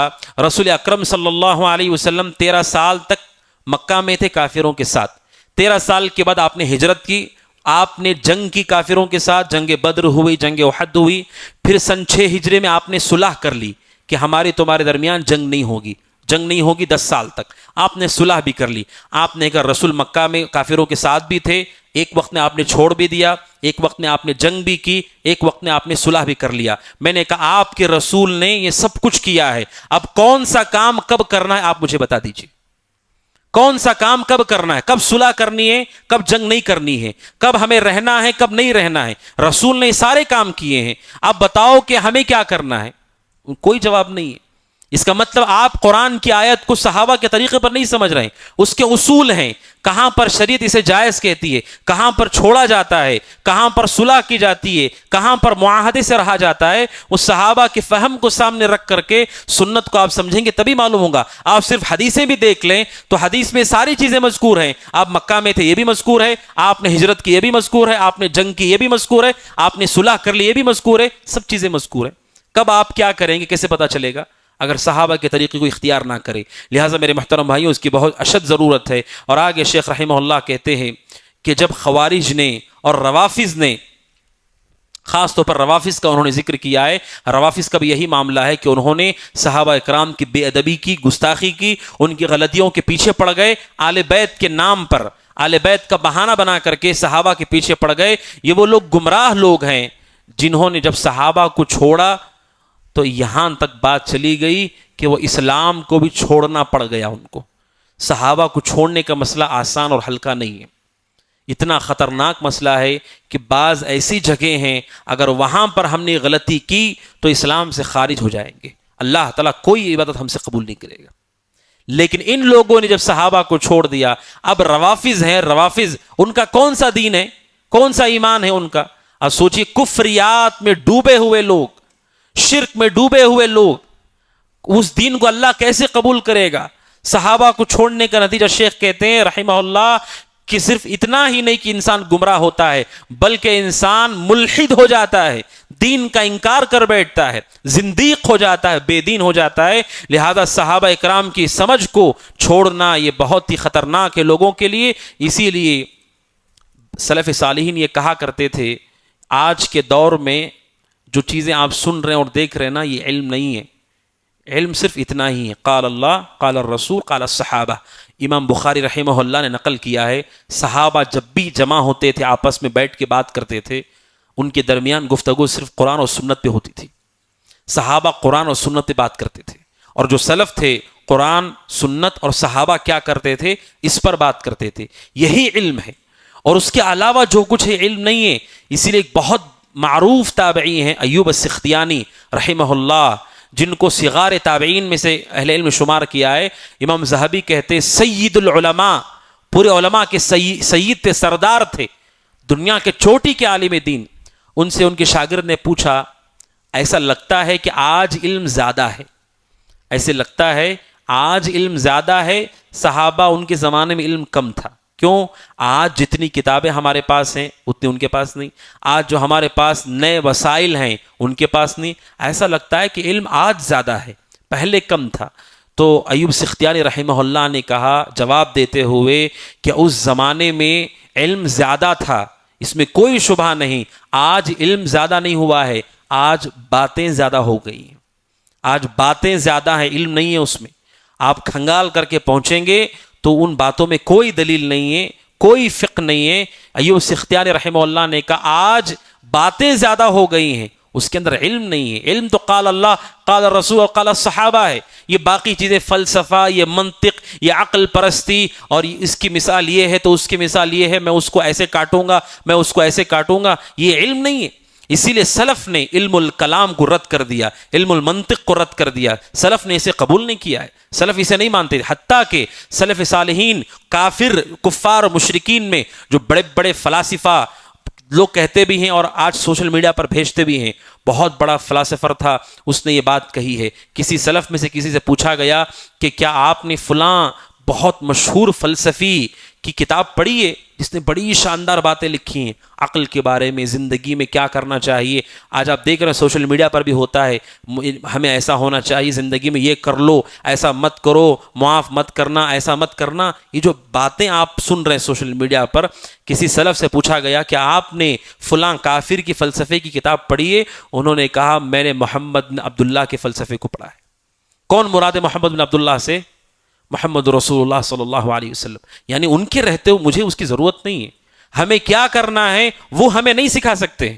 [SPEAKER 3] رسول اکرم صلی اللہ علیہ وسلم 13 سال تک مکہ میں تھے کافروں کے ساتھ، 13 سال کے بعد آپ نے ہجرت کی، آپ نے جنگ کی کافروں کے ساتھ، جنگ بدر ہوئی، جنگ احد ہوئی، پھر سن 6 ہجری میں آپ نے صلح کر لی کہ ہماری تمہارے درمیان جنگ نہیں ہوگی، جنگ نہیں ہوگی 10 سال تک، آپ نے صلح بھی کر لی۔ آپ نے کہا رسول مکہ میں کافروں کے ساتھ بھی تھے، ایک وقت میں آپ نے چھوڑ بھی دیا، ایک وقت میں آپ نے جنگ بھی کی، ایک وقت میں آپ نے صلح بھی کر لیا۔ میں نے کہا آپ کے رسول نے یہ سب کچھ کیا ہے، اب کون سا کام کب کرنا ہے آپ مجھے بتا دیجیے، کون سا کام کب کرنا ہے، کب صلح کرنی ہے، کب جنگ نہیں کرنی ہے، کب ہمیں رہنا ہے، کب نہیں رہنا ہے۔ رسول نے سارے کام کیے ہیں، اب بتاؤ کہ ہمیں کیا کرنا ہے۔ کوئی جواب نہیں ہے۔ اس کا مطلب آپ قرآن کی آیت کو صحابہ کے طریقے پر نہیں سمجھ رہے ہیں، اس کے اصول ہیں، کہاں پر شریعت اسے جائز کہتی ہے، کہاں پر چھوڑا جاتا ہے، کہاں پر صلح کی جاتی ہے، کہاں پر معاہدے سے رہا جاتا ہے، اس صحابہ کے فہم کو سامنے رکھ کر کے سنت کو آپ سمجھیں گے تبھی معلوم ہوگا۔ آپ صرف حدیثیں بھی دیکھ لیں تو حدیث میں ساری چیزیں مذکور ہیں، آپ مکہ میں تھے یہ بھی مذکور ہے، آپ نے ہجرت کی یہ بھی مذکور ہے، آپ نے جنگ کی یہ بھی مذکور ہے، آپ نے صلح کر لی یہ بھی مذکور ہے، سب چیزیں مذکور ہیں۔ کب آپ کیا کریں گے کیسے پتہ چلے گا اگر صحابہ کے طریقے کو اختیار نہ کرے؟ لہٰذا میرے محترم بھائیوں اس کی بہت اشد ضرورت ہے۔ اور آگے شیخ رحمہ اللہ کہتے ہیں کہ جب خوارج نے اور روافظ نے، خاص طور پر روافظ کا انہوں نے ذکر کیا ہے، روافظ کا بھی یہی معاملہ ہے کہ انہوں نے صحابہ اکرام کی بے ادبی کی، گستاخی کی، ان کی غلطیوں کے پیچھے پڑ گئے، آل بیت کے نام پر آل بیت کا بہانہ بنا کر کے صحابہ کے پیچھے پڑ گئے۔ یہ وہ لوگ گمراہ لوگ ہیں جنہوں نے جب صحابہ کو چھوڑا تو یہاں تک بات چلی گئی کہ وہ اسلام کو بھی چھوڑنا پڑ گیا ان کو۔ صحابہ کو چھوڑنے کا مسئلہ آسان اور ہلکا نہیں ہے، اتنا خطرناک مسئلہ ہے کہ بعض ایسی جگہیں ہیں اگر وہاں پر ہم نے غلطی کی تو اسلام سے خارج ہو جائیں گے، اللہ تعالیٰ کوئی عبادت ہم سے قبول نہیں کرے گا۔ لیکن ان لوگوں نے جب صحابہ کو چھوڑ دیا، اب روافظ ہیں، روافظ ان کا کون سا دین ہے، کون سا ایمان ہے ان کا؟ اب سوچئے کفریات میں ڈوبے ہوئے لوگ، شرک میں ڈوبے ہوئے لوگ، اس دین کو اللہ کیسے قبول کرے گا؟ صحابہ کو چھوڑنے کا نتیجہ شیخ کہتے ہیں رحمہ اللہ کہ صرف اتنا ہی نہیں کہ انسان گمراہ ہوتا ہے بلکہ انسان ملحد ہو جاتا ہے، دین کا انکار کر بیٹھتا ہے، زندیق ہو جاتا ہے، بے دین ہو جاتا ہے۔ لہذا صحابہ اکرام کی سمجھ کو چھوڑنا یہ بہت ہی خطرناک ہے لوگوں کے لیے۔ اسی لیے سلف صالحین یہ کہا کرتے تھے آج کے دور میں جو چیزیں آپ سن رہے ہیں اور دیکھ رہے ہیں نا، یہ علم نہیں ہے، علم صرف اتنا ہی ہے، قال اللہ قال الرسول قال الصحابہ۔ امام بخاری رحمہ اللہ نے نقل کیا ہے صحابہ جب بھی جمع ہوتے تھے آپس میں بیٹھ کے بات کرتے تھے، ان کے درمیان گفتگو صرف قرآن اور سنت پہ ہوتی تھی۔ صحابہ قرآن اور سنت پہ بات کرتے تھے، اور جو سلف تھے قرآن سنت اور صحابہ کیا کرتے تھے اس پر بات کرتے تھے۔ یہی علم ہے، اور اس کے علاوہ جو کچھ ہے علم نہیں ہے۔ اسی لیے ایک بہت معروف تابعی ہیں ایوب السختیانی رحمہ اللہ، جن کو صغار تابعین میں سے اہل علم شمار کیا ہے۔ امام ذہبی کہتے سید العلماء، پورے علماء کے سید تھے، سردار تھے، دنیا کے چوٹی کے عالم دین۔ ان سے ان کے شاگرد نے پوچھا ایسا لگتا ہے کہ آج علم زیادہ ہے، ایسے لگتا ہے آج علم زیادہ ہے، صحابہ ان کے زمانے میں علم کم تھا۔ کیوں؟ آج جتنی کتابیں ہمارے پاس ہیں اتنی ان کے پاس نہیں، آج جو ہمارے پاس نئے وسائل ہیں ان کے پاس نہیں۔ ایسا لگتا ہے کہ علم آج زیادہ ہے، پہلے کم تھا۔ تو ایوب سختیانی رحمہ اللہ نے کہا جواب دیتے ہوئے کہ اس زمانے میں علم زیادہ تھا، اس میں کوئی شبہ نہیں۔ آج علم زیادہ نہیں ہوا ہے، آج باتیں زیادہ ہو گئی ہیں، آج باتیں زیادہ ہیں، علم نہیں ہے اس میں۔ آپ کھنگال کر کے پہنچیں گے تو ان باتوں میں کوئی دلیل نہیں ہے، کوئی فقہ نہیں ہے۔ ایوب سختیانی رحمہ اللہ نے کہا آج باتیں زیادہ ہو گئی ہیں، اس کے اندر علم نہیں ہے۔ علم تو قال اللہ قال رسول اور قال صحابہ ہے، یہ باقی چیزیں فلسفہ، یہ منطق، یہ عقل پرستی، اور اس کی مثال یہ ہے تو اس کی مثال یہ ہے، میں اس کو ایسے کاٹوں گا، میں اس کو ایسے کاٹوں گا، یہ علم نہیں ہے۔ اسی لیے سلف نے علم الکلام کو رد کر دیا، علم المنطق کو رد کر دیا، سلف نے اسے قبول نہیں کیا ہے، سلف اسے نہیں مانتے۔ حتیٰ کہ سلف صالحین کافر کفار و مشرکین میں جو بڑے بڑے فلاسفہ لوگ کہتے بھی ہیں اور آج سوشل میڈیا پر بھیجتے بھی ہیں، بہت بڑا فلاسفر تھا، اس نے یہ بات کہی ہے۔ کسی سلف میں سے کسی سے پوچھا گیا کہ کیا آپ نے فلاں بہت مشہور فلسفی کی کتاب پڑھی ہے جس نے بڑی شاندار باتیں لکھی ہیں عقل کے بارے میں، زندگی میں کیا کرنا چاہیے؟ آج آپ دیکھ رہے ہیں سوشل میڈیا پر بھی ہوتا ہے، ہمیں ایسا ہونا چاہیے، زندگی میں یہ کر لو، ایسا مت کرو، معاف مت کرنا، ایسا مت کرنا۔ یہ جو باتیں آپ سن رہے ہیں سوشل میڈیا پر، کسی سلف سے پوچھا گیا کہ آپ نے فلاں کافر کی فلسفے کی کتاب پڑھی ہے؟ انہوں نے کہا میں نے محمد بن عبداللہ کے فلسفے کو پڑھا ہے۔ کون مراد ہے محمد بن عبداللہ سے؟ محمد رسول اللہ صلی اللہ علیہ وسلم، یعنی ان کے رہتے ہوئے مجھے اس کی ضرورت نہیں ہے۔ ہمیں کیا کرنا ہے وہ ہمیں نہیں سکھا سکتے۔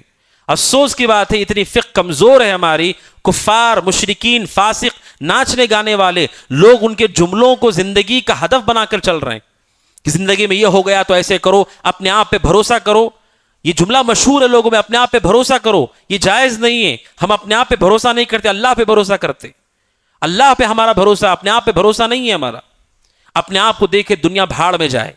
[SPEAKER 3] افسوس کی بات ہے اتنی فقہ کمزور ہے ہماری، کفار، مشرکین، فاسق، ناچنے گانے والے لوگ ان کے جملوں کو زندگی کا ہدف بنا کر چل رہے ہیں کہ زندگی میں یہ ہو گیا تو ایسے کرو، اپنے آپ پہ بھروسہ کرو۔ یہ جملہ مشہور ہے لوگوں میں، اپنے آپ پہ بھروسہ کرو، یہ جائز نہیں ہے۔ ہم اپنے آپ پہ بھروسہ نہیں کرتے، اللہ پہ بھروسہ کرتے۔ اللہ پہ ہمارا بھروسہ، اپنے آپ پہ بھروسہ نہیں ہے ہمارا۔ اپنے آپ کو دیکھے دنیا بھاڑ میں جائے،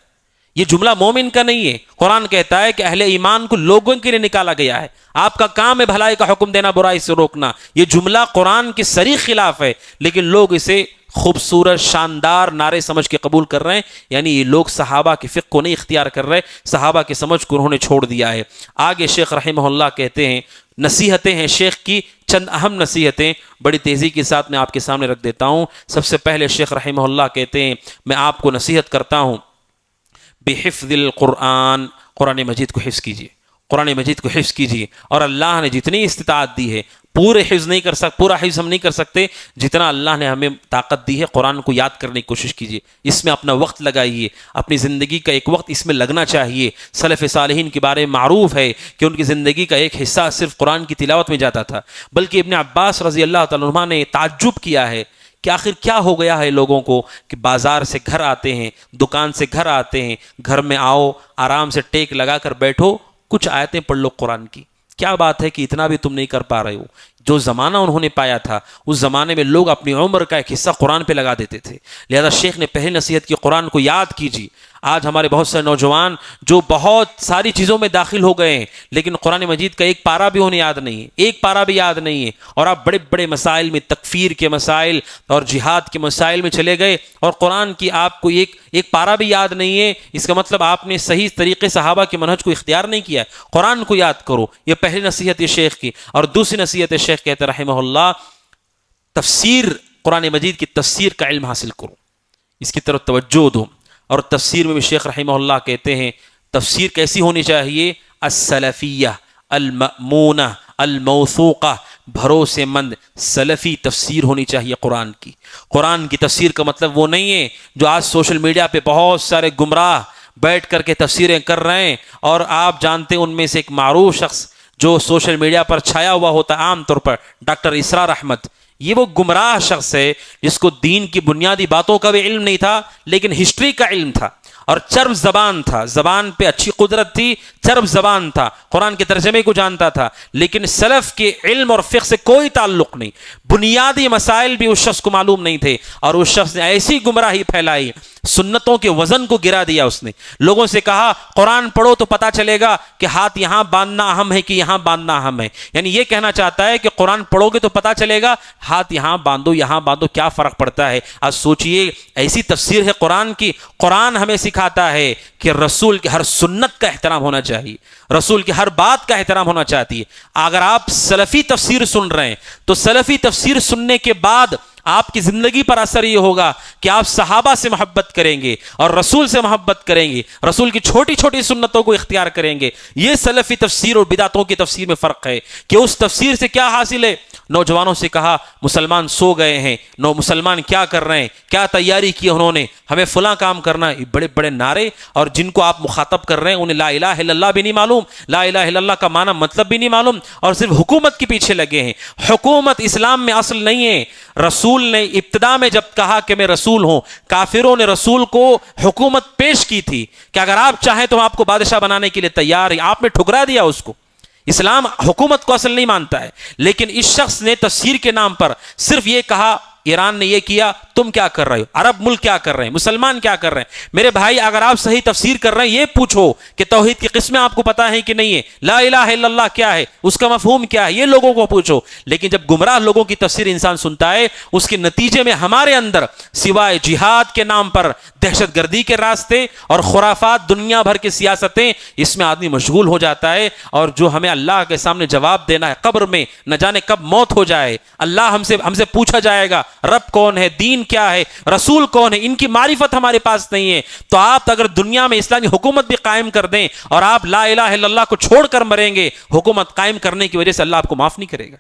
[SPEAKER 3] یہ جملہ مومن کا نہیں ہے۔ قرآن کہتا ہے کہ اہل ایمان کو لوگوں کے لیے نکالا گیا ہے، آپ کا کام ہے بھلائی کا حکم دینا، برائی سے روکنا۔ یہ جملہ قرآن کے صریح خلاف ہے، لیکن لوگ اسے خوبصورت شاندار نعرے سمجھ کے قبول کر رہے ہیں۔ یعنی یہ لوگ صحابہ کے فقہ کو نہیں اختیار کر رہے، صحابہ کی سمجھ کو انہوں نے چھوڑ دیا ہے۔ آگے شیخ رحمہ اللہ کہتے ہیں، نصیحتیں ہیں شیخ کی، چند اہم نصیحتیں بڑی تیزی کے ساتھ میں آپ کے سامنے رکھ دیتا ہوں۔ سب سے پہلے شیخ رحمہ اللہ کہتے ہیں میں آپ کو نصیحت کرتا ہوں بحفظ القرآن، قرآن مجید کو حفظ کیجیے، قرآن مجید کو حفظ کیجیے۔ اور اللہ نے جتنی استطاعت دی ہے پورے حفظ نہیں کر سکتے، پورا حفظ ہم نہیں کر سکتے، جتنا اللہ نے ہمیں طاقت دی ہے قرآن کو یاد کرنے کی کوشش کیجیے، اس میں اپنا وقت لگائیے، اپنی زندگی کا ایک وقت اس میں لگنا چاہیے۔ سلف صالحین کے بارے میں معروف ہے کہ ان کی زندگی کا ایک حصہ صرف قرآن کی تلاوت میں جاتا تھا، بلکہ ابن عباس رضی اللہ تعالیٰ عنہ نے تعجب کیا ہے کہ آخر کیا ہو گیا ہے لوگوں کو کہ بازار سے گھر آتے ہیں، دکان سے گھر آتے ہیں، گھر میں آؤ، آرام سے ٹیک لگا کر بیٹھو، کچھ آیتیں پڑھ لو قرآن کی۔ کیا بات ہے کہ اتنا بھی تم نہیں کر پا رہے ہو؟ جو زمانہ انہوں نے پایا تھا اس زمانے میں لوگ اپنی عمر کا ایک حصہ قرآن پہ لگا دیتے تھے، لہذا شیخ نے پہلی نصیحت کی قرآن کو یاد کیجیے۔ آج ہمارے بہت سے نوجوان جو بہت ساری چیزوں میں داخل ہو گئے ہیں لیکن قرآن مجید کا ایک پارہ بھی انہیں یاد نہیں ہے، ایک پارہ بھی یاد نہیں ہے، اور آپ بڑے بڑے مسائل میں، تکفیر کے مسائل اور جہاد کے مسائل میں چلے گئے اور قرآن کی آپ کو ایک پارہ بھی یاد نہیں ہے۔ اس کا مطلب آپ نے صحیح طریقے صحابہ کے منہج کو اختیار نہیں کیا ہے۔ قرآن کو یاد کرو، یہ پہلی نصیحت ہے شیخ کی۔ اور دوسری نصیحت شیخ کہتے رحمہ اللہ تفسیر، قرآن مجید کی تفسیر کا علم حاصل کرو، اس کی طرف توجہ دو۔ اور تفسیر میں بھی شیخ رحمہ اللہ کہتے ہیں تفسیر کیسی ہونی چاہیے؟ السلفیہ المأمونہ الموثوقہ، بھروسے مند سلفی تفسیر ہونی چاہیے قرآن کی۔ قرآن کی تفسیر کا مطلب وہ نہیں ہے جو آج سوشل میڈیا پہ بہت سارے گمراہ بیٹھ کر کے تفسیریں کر رہے ہیں، اور آپ جانتے ہیں ان میں سے ایک معروف شخص جو سوشل میڈیا پر چھایا ہوا ہوتا ہے عام طور پر، ڈاکٹر اسرار احمد، یہ وہ گمراہ شخص ہے جس کو دین کی بنیادی باتوں کا بھی علم نہیں تھا لیکن ہسٹری کا علم تھا، اور چرب زبان تھا، زبان پہ اچھی قدرت تھی، چرب زبان تھا، قرآن کے ترجمے کو جانتا تھا، لیکن سلف کے علم اور فقہ سے کوئی تعلق نہیں، بنیادی مسائل بھی اس شخص کو معلوم نہیں تھے، اور اس شخص نے ایسی گمراہی پھیلائی، سنتوں کے وزن کو گرا دیا۔ اس نے لوگوں سے کہا قرآن پڑھو تو پتہ چلے گا کہ ہاتھ یہاں باندھنا اہم ہے کہ یہاں باندھنا اہم ہے، یعنی یہ کہنا چاہتا ہے کہ قرآن پڑھو گے تو پتہ چلے گا ہاتھ یہاں باندھو یہاں باندھو، کیا فرق پڑتا ہے؟ آج سوچئے ایسی تفسیر ہے قرآن کی، قرآن ہمیں سکھا سکھاتا ہے کہ رسول کی ہر سنت کا احترام ہونا چاہیے، رسول کی ہر بات کا احترام ہونا چاہتی ہے۔ اگر آپ سلفی تفسیر سن رہے ہیں تو سلفی تفسیر سننے کے بعد آپ کی زندگی پر اثر یہ ہوگا کہ آپ صحابہ سے محبت کریں گے اور رسول سے محبت کریں گے، رسول کی چھوٹی چھوٹی سنتوں کو اختیار کریں گے۔ یہ سلفی تفسیر اور بدعتوں کی تفسیر میں فرق ہے کہ اس تفسیر سے کیا حاصل ہے۔ نوجوانوں سے کہا مسلمان سو گئے ہیں، مسلمان کیا کر رہے ہیں، کیا تیاری کی انہوں نے، ہمیں فلاں کام کرنا ہے، بڑے بڑے نعرے، اور جن کو آپ مخاطب کر رہے ہیں انہیں لا الہ الا اللہ بھی نہیں معلوم، لا الہ الا اللہ کا معنی مطلب بھی نہیں معلوم، اور صرف حکومت کے پیچھے لگے ہیں۔ حکومت اسلام میں اصل نہیں ہے۔ رسول نے ابتدا میں جب کہا کہ میں رسول ہوں، کافروں نے رسول کو حکومت پیش کی تھی کہ اگر آپ چاہیں تو ہم آپ کو بادشاہ بنانے کے لیے تیار ہیں، آپ نے ٹھکرا دیا اس کو۔ اسلام حکومت کو اصل نہیں مانتا ہے، لیکن اس شخص نے تفسیر کے نام پر صرف یہ کہا ایران نے یہ کیا، تم کیا کر رہے ہو، عرب ملک کیا کر رہے ہیں، مسلمان کیا کر رہے ہیں۔ میرے بھائی اگر آپ صحیح تفسیر کر رہے ہیں یہ پوچھو کہ توحید کی قسمیں آپ کو پتہ ہے کہ نہیں ہے، لا الہ الا اللہ کیا ہے، اس کا مفہوم کیا ہے، یہ لوگوں کو پوچھو۔ لیکن جب گمراہ لوگوں کی تفسیر انسان سنتا ہے، اس کے نتیجے میں ہمارے اندر سوائے جہاد کے نام پر دہشت گردی کے راستے اور خرافات، دنیا بھر کی سیاستیں، اس میں آدمی مشغول ہو جاتا ہے، اور جو ہمیں اللہ کے سامنے جواب دینا ہے قبر میں، نہ جانے کب موت ہو جائے، اللہ ہم سے پوچھا جائے گا رب کون ہے، دین کیا ہے، رسول کون ہے، ان کی معرفت ہمارے پاس نہیں ہے۔ تو آپ اگر دنیا میں اسلامی حکومت بھی قائم کر دیں اور آپ لا الہ الا اللہ کو چھوڑ کر مریں گے، حکومت قائم کرنے کی وجہ سے اللہ آپ کو معاف نہیں کرے گا،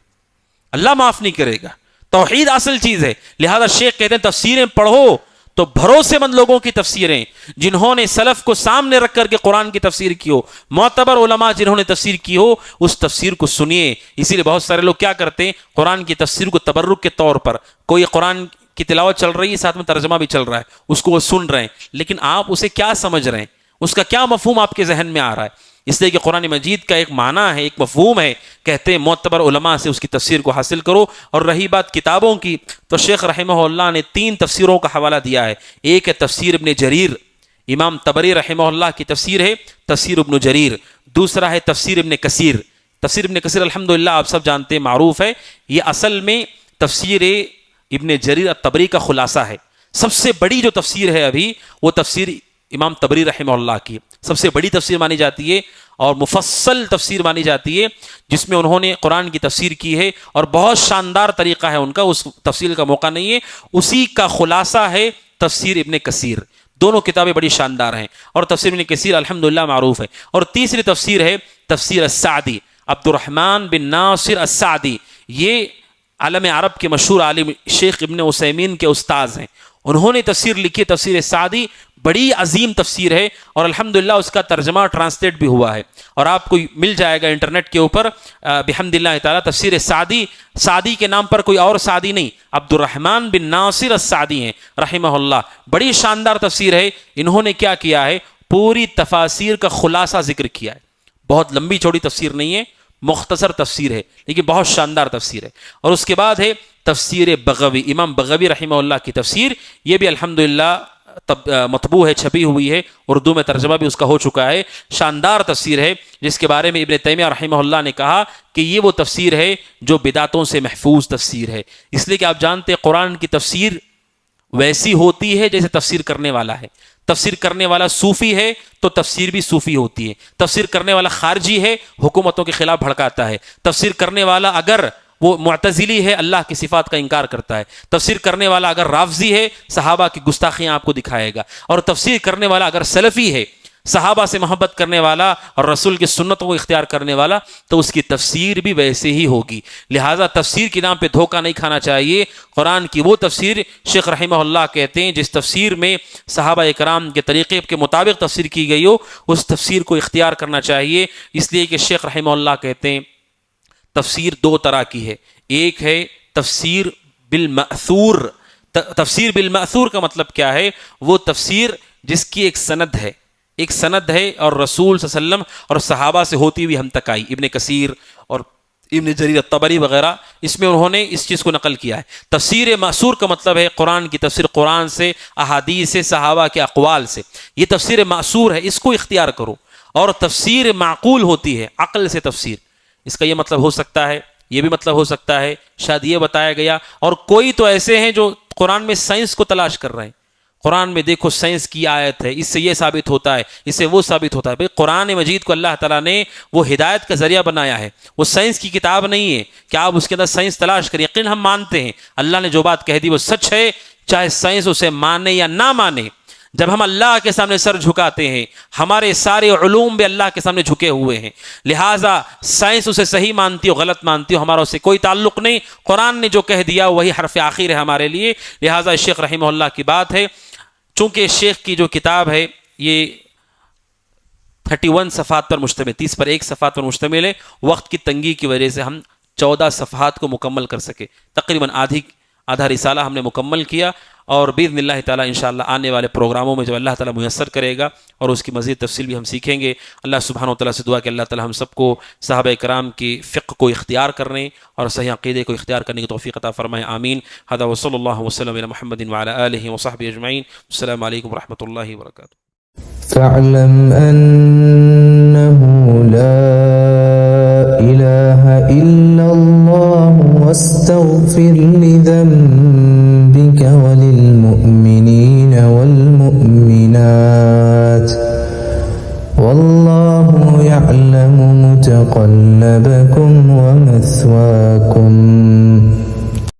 [SPEAKER 3] اللہ معاف نہیں کرے گا۔ توحید اصل چیز ہے۔ لہذا شیخ کہتے ہیں تفسیریں پڑھو تو بھروسے مند لوگوں کی تفسیریں، جنہوں نے سلف کو سامنے رکھ کر کے قرآن کی تفسیر کی ہو، معتبر علماء جنہوں نے تفسیر کی ہو، اس تفسیر کو سنیے۔ اسی لیے بہت سارے لوگ کیا کرتے ہیں، قرآن کی تفسیر کو تبرک کے طور پر، کوئی قرآن کی تلاوت چل رہی ہے ساتھ میں ترجمہ بھی چل رہا ہے، اس کو وہ سن رہے ہیں، لیکن آپ اسے کیا سمجھ رہے ہیں، اس کا کیا مفہوم آپ کے ذہن میں آ رہا ہے؟ اس لیے کہ قرآن مجید کا ایک معنی ہے، ایک مفہوم ہے، کہتے ہیں معتبر علماء سے اس کی تفسیر کو حاصل کرو۔ اور رہی بات کتابوں کی، تو شیخ رحمہ اللہ نے 3 تفسیروں کا حوالہ دیا ہے۔ ایک ہے تفسیر ابن جریر، امام طبری رحمہ اللہ کی تفسیر ہے تفسیر ابن جریر۔ دوسرا ہے تفسیر ابن کثیر۔ تفسیر ابن کثیر الحمدللہ آپ سب جانتے ہیں، معروف ہے۔ یہ اصل میں تفسیر ابن جریر الطبری کا خلاصہ ہے۔ سب سے بڑی جو تفسیر ہے ابھی وہ تفسیر امام طبری رحمہ اللہ کی سب سے بڑی تفسیر مانی جاتی ہے اور مفصل تفسیر مانی جاتی ہے، جس میں انہوں نے قرآن کی تفسیر کی ہے، اور بہت شاندار طریقہ ہے ان کا، اس تفسیر کا موقع نہیں ہے، اسی کا خلاصہ ہے تفسیر ابن کثیر۔ دونوں کتابیں بڑی شاندار ہیں، اور تفسیر ابن کثیر الحمدللہ معروف ہے۔ اور تیسری تفسیر ہے تفسیر السعدی، عبد الرحمن بن ناصر السعدی۔ یہ عالم عرب کے مشہور عالم شیخ ابن عثیمین کے استاذ ہیں، انہوں نے تفسیر لکھی، تفسیر سعدی، بڑی عظیم تفسیر ہے، اور الحمدللہ اس کا ترجمہ ٹرانسلیٹ بھی ہوا ہے، اور آپ کو مل جائے گا انٹرنیٹ کے اوپر بحمد اللہ تعالیٰ۔ تفسیر سعدی، سعدی کے نام پر کوئی اور سعدی نہیں، عبد الرحمن بن ناصر السعدی ہیں رحمہ اللہ۔ بڑی شاندار تفسیر ہے۔ انہوں نے کیا کیا ہے، پوری تفاسیر کا خلاصہ ذکر کیا ہے، بہت لمبی چوڑی تفسیر نہیں ہے، مختصر تفسیر ہے، لیکن بہت شاندار تفسیر ہے۔ اور اس کے بعد ہے تفسیر بغوی، امام بغوی رحمہ اللہ کی تفسیر، یہ بھی الحمدللہ مطبوع ہے، چھپی ہوئی ہے، اردو میں ترجمہ بھی اس کا ہو چکا ہے۔ شاندار تفسیر ہے، جس کے بارے میں ابن تیمیہ رحمہ اللہ نے کہا کہ یہ وہ تفسیر ہے جو بدعتوں سے محفوظ تفسیر ہے، اس لیے کہ آپ جانتے ہیں قرآن کی تفسیر ویسی ہوتی ہے جیسے تفسیر کرنے والا ہے۔ تفسیر کرنے والا صوفی ہے تو تفسیر بھی صوفی ہوتی ہے، تفسیر کرنے والا خارجی ہے، حکومتوں کے خلاف بھڑکاتا ہے، تفسیر کرنے والا اگر وہ معتزلی ہے، اللہ کی صفات کا انکار کرتا ہے، تفسیر کرنے والا اگر رافضی ہے، صحابہ کی گستاخیاں آپ کو دکھائے گا، اور تفسیر کرنے والا اگر سلفی ہے، صحابہ سے محبت کرنے والا اور رسول کی سنتوں کو اختیار کرنے والا، تو اس کی تفسیر بھی ویسے ہی ہوگی۔ لہٰذا تفسیر کے نام پہ دھوکہ نہیں کھانا چاہیے۔ قرآن کی وہ تفسیر شیخ رحمہ اللہ کہتے ہیں جس تفسیر میں صحابہ کرام کے طریقے کے مطابق تفسیر کی گئی ہو، اس تفسیر کو اختیار کرنا چاہیے۔ اس لیے کہ شیخ رحمہ اللہ کہتے ہیں تفسیر 2 طرح کی ہے، ایک ہے تفسیر بالمأثور۔ تفسیر بالمأثور کا مطلب کیا ہے، وہ تفسیر جس کی ایک سند ہے، ایک سند ہے، اور رسول صلی اللہ علیہ وسلم اور صحابہ سے ہوتی ہوئی ہم تک آئی۔ ابن کثیر اور ابن جریر الطبری وغیرہ، اس میں انہوں نے اس چیز کو نقل کیا ہے۔ تفسیر معصور کا مطلب ہے قرآن کی تفسیر، قرآن سے، احادیث سے، صحابہ کے اقوال سے، یہ تفسیر معصور ہے، اس کو اختیار کرو۔ اور تفسیر معقول ہوتی ہے، عقل سے تفسیر، اس کا یہ مطلب ہو سکتا ہے، یہ بھی مطلب ہو سکتا ہے، شاید یہ بتایا گیا۔ اور کوئی تو ایسے ہیں جو قرآن میں سائنس کو تلاش کر رہے ہیں، قرآن میں دیکھو سائنس کی آیت ہے، اس سے یہ ثابت ہوتا ہے، اس سے وہ ثابت ہوتا ہے. بھئی قرآن مجید کو اللہ تعالیٰ نے وہ ہدایت کا ذریعہ بنایا ہے، وہ سائنس کی کتاب نہیں ہے کہ آپ اس کے اندر سائنس تلاش کریں. یقین ہم مانتے ہیں اللہ نے جو بات کہہ دی وہ سچ ہے، چاہے سائنس اسے مانے یا نہ مانے. جب ہم اللہ کے سامنے سر جھکاتے ہیں، ہمارے سارے علوم بھی اللہ کے سامنے جھکے ہوئے ہیں، لہٰذا سائنس اسے صحیح مانتی ہو غلط مانتی ہو، ہمارا اسے کوئی تعلق نہیں. قرآن نے جو کہہ دیا وہی حرف آخر ہے ہمارے لیے. لہٰذا شیخ رحمہ اللہ کی بات ہے، چونکہ شیخ کی جو کتاب ہے یہ 31 صفحات پر مشتمل، 30 پر 1 صفحات پر مشتمل ہے. وقت کی تنگی کی وجہ سے ہم 14 صفحات کو مکمل کر سکے، تقریباً آدھا رسالہ ہم نے مکمل کیا. اور باذن اللہ تعالیٰ انشاءاللہ آنے والے پروگراموں میں جو اللہ تعالیٰ میسر کرے گا اور اس کی مزید تفصیل بھی ہم سیکھیں گے. اللہ سبحانہ و تعالیٰ سے دعا کہ اللہ تعالیٰ ہم سب کو صحابہ کرام کی فقہ کو اختیار کرنے اور صحیح عقیدے کو اختیار کرنے کی توفیق عطا فرمائے. آمین. ھذا وصلی اللہ وسلم علی محمد وعلی آلہ وصحبہ اجمعین. السلام علیکم ورحمۃ اللہ وبرکاتہ.
[SPEAKER 4] فاعلم أنه لا إله إلا الله واستغفر لذنبك وللمؤمنين والمؤمنات والله يعلم متقلبكم ومثواكم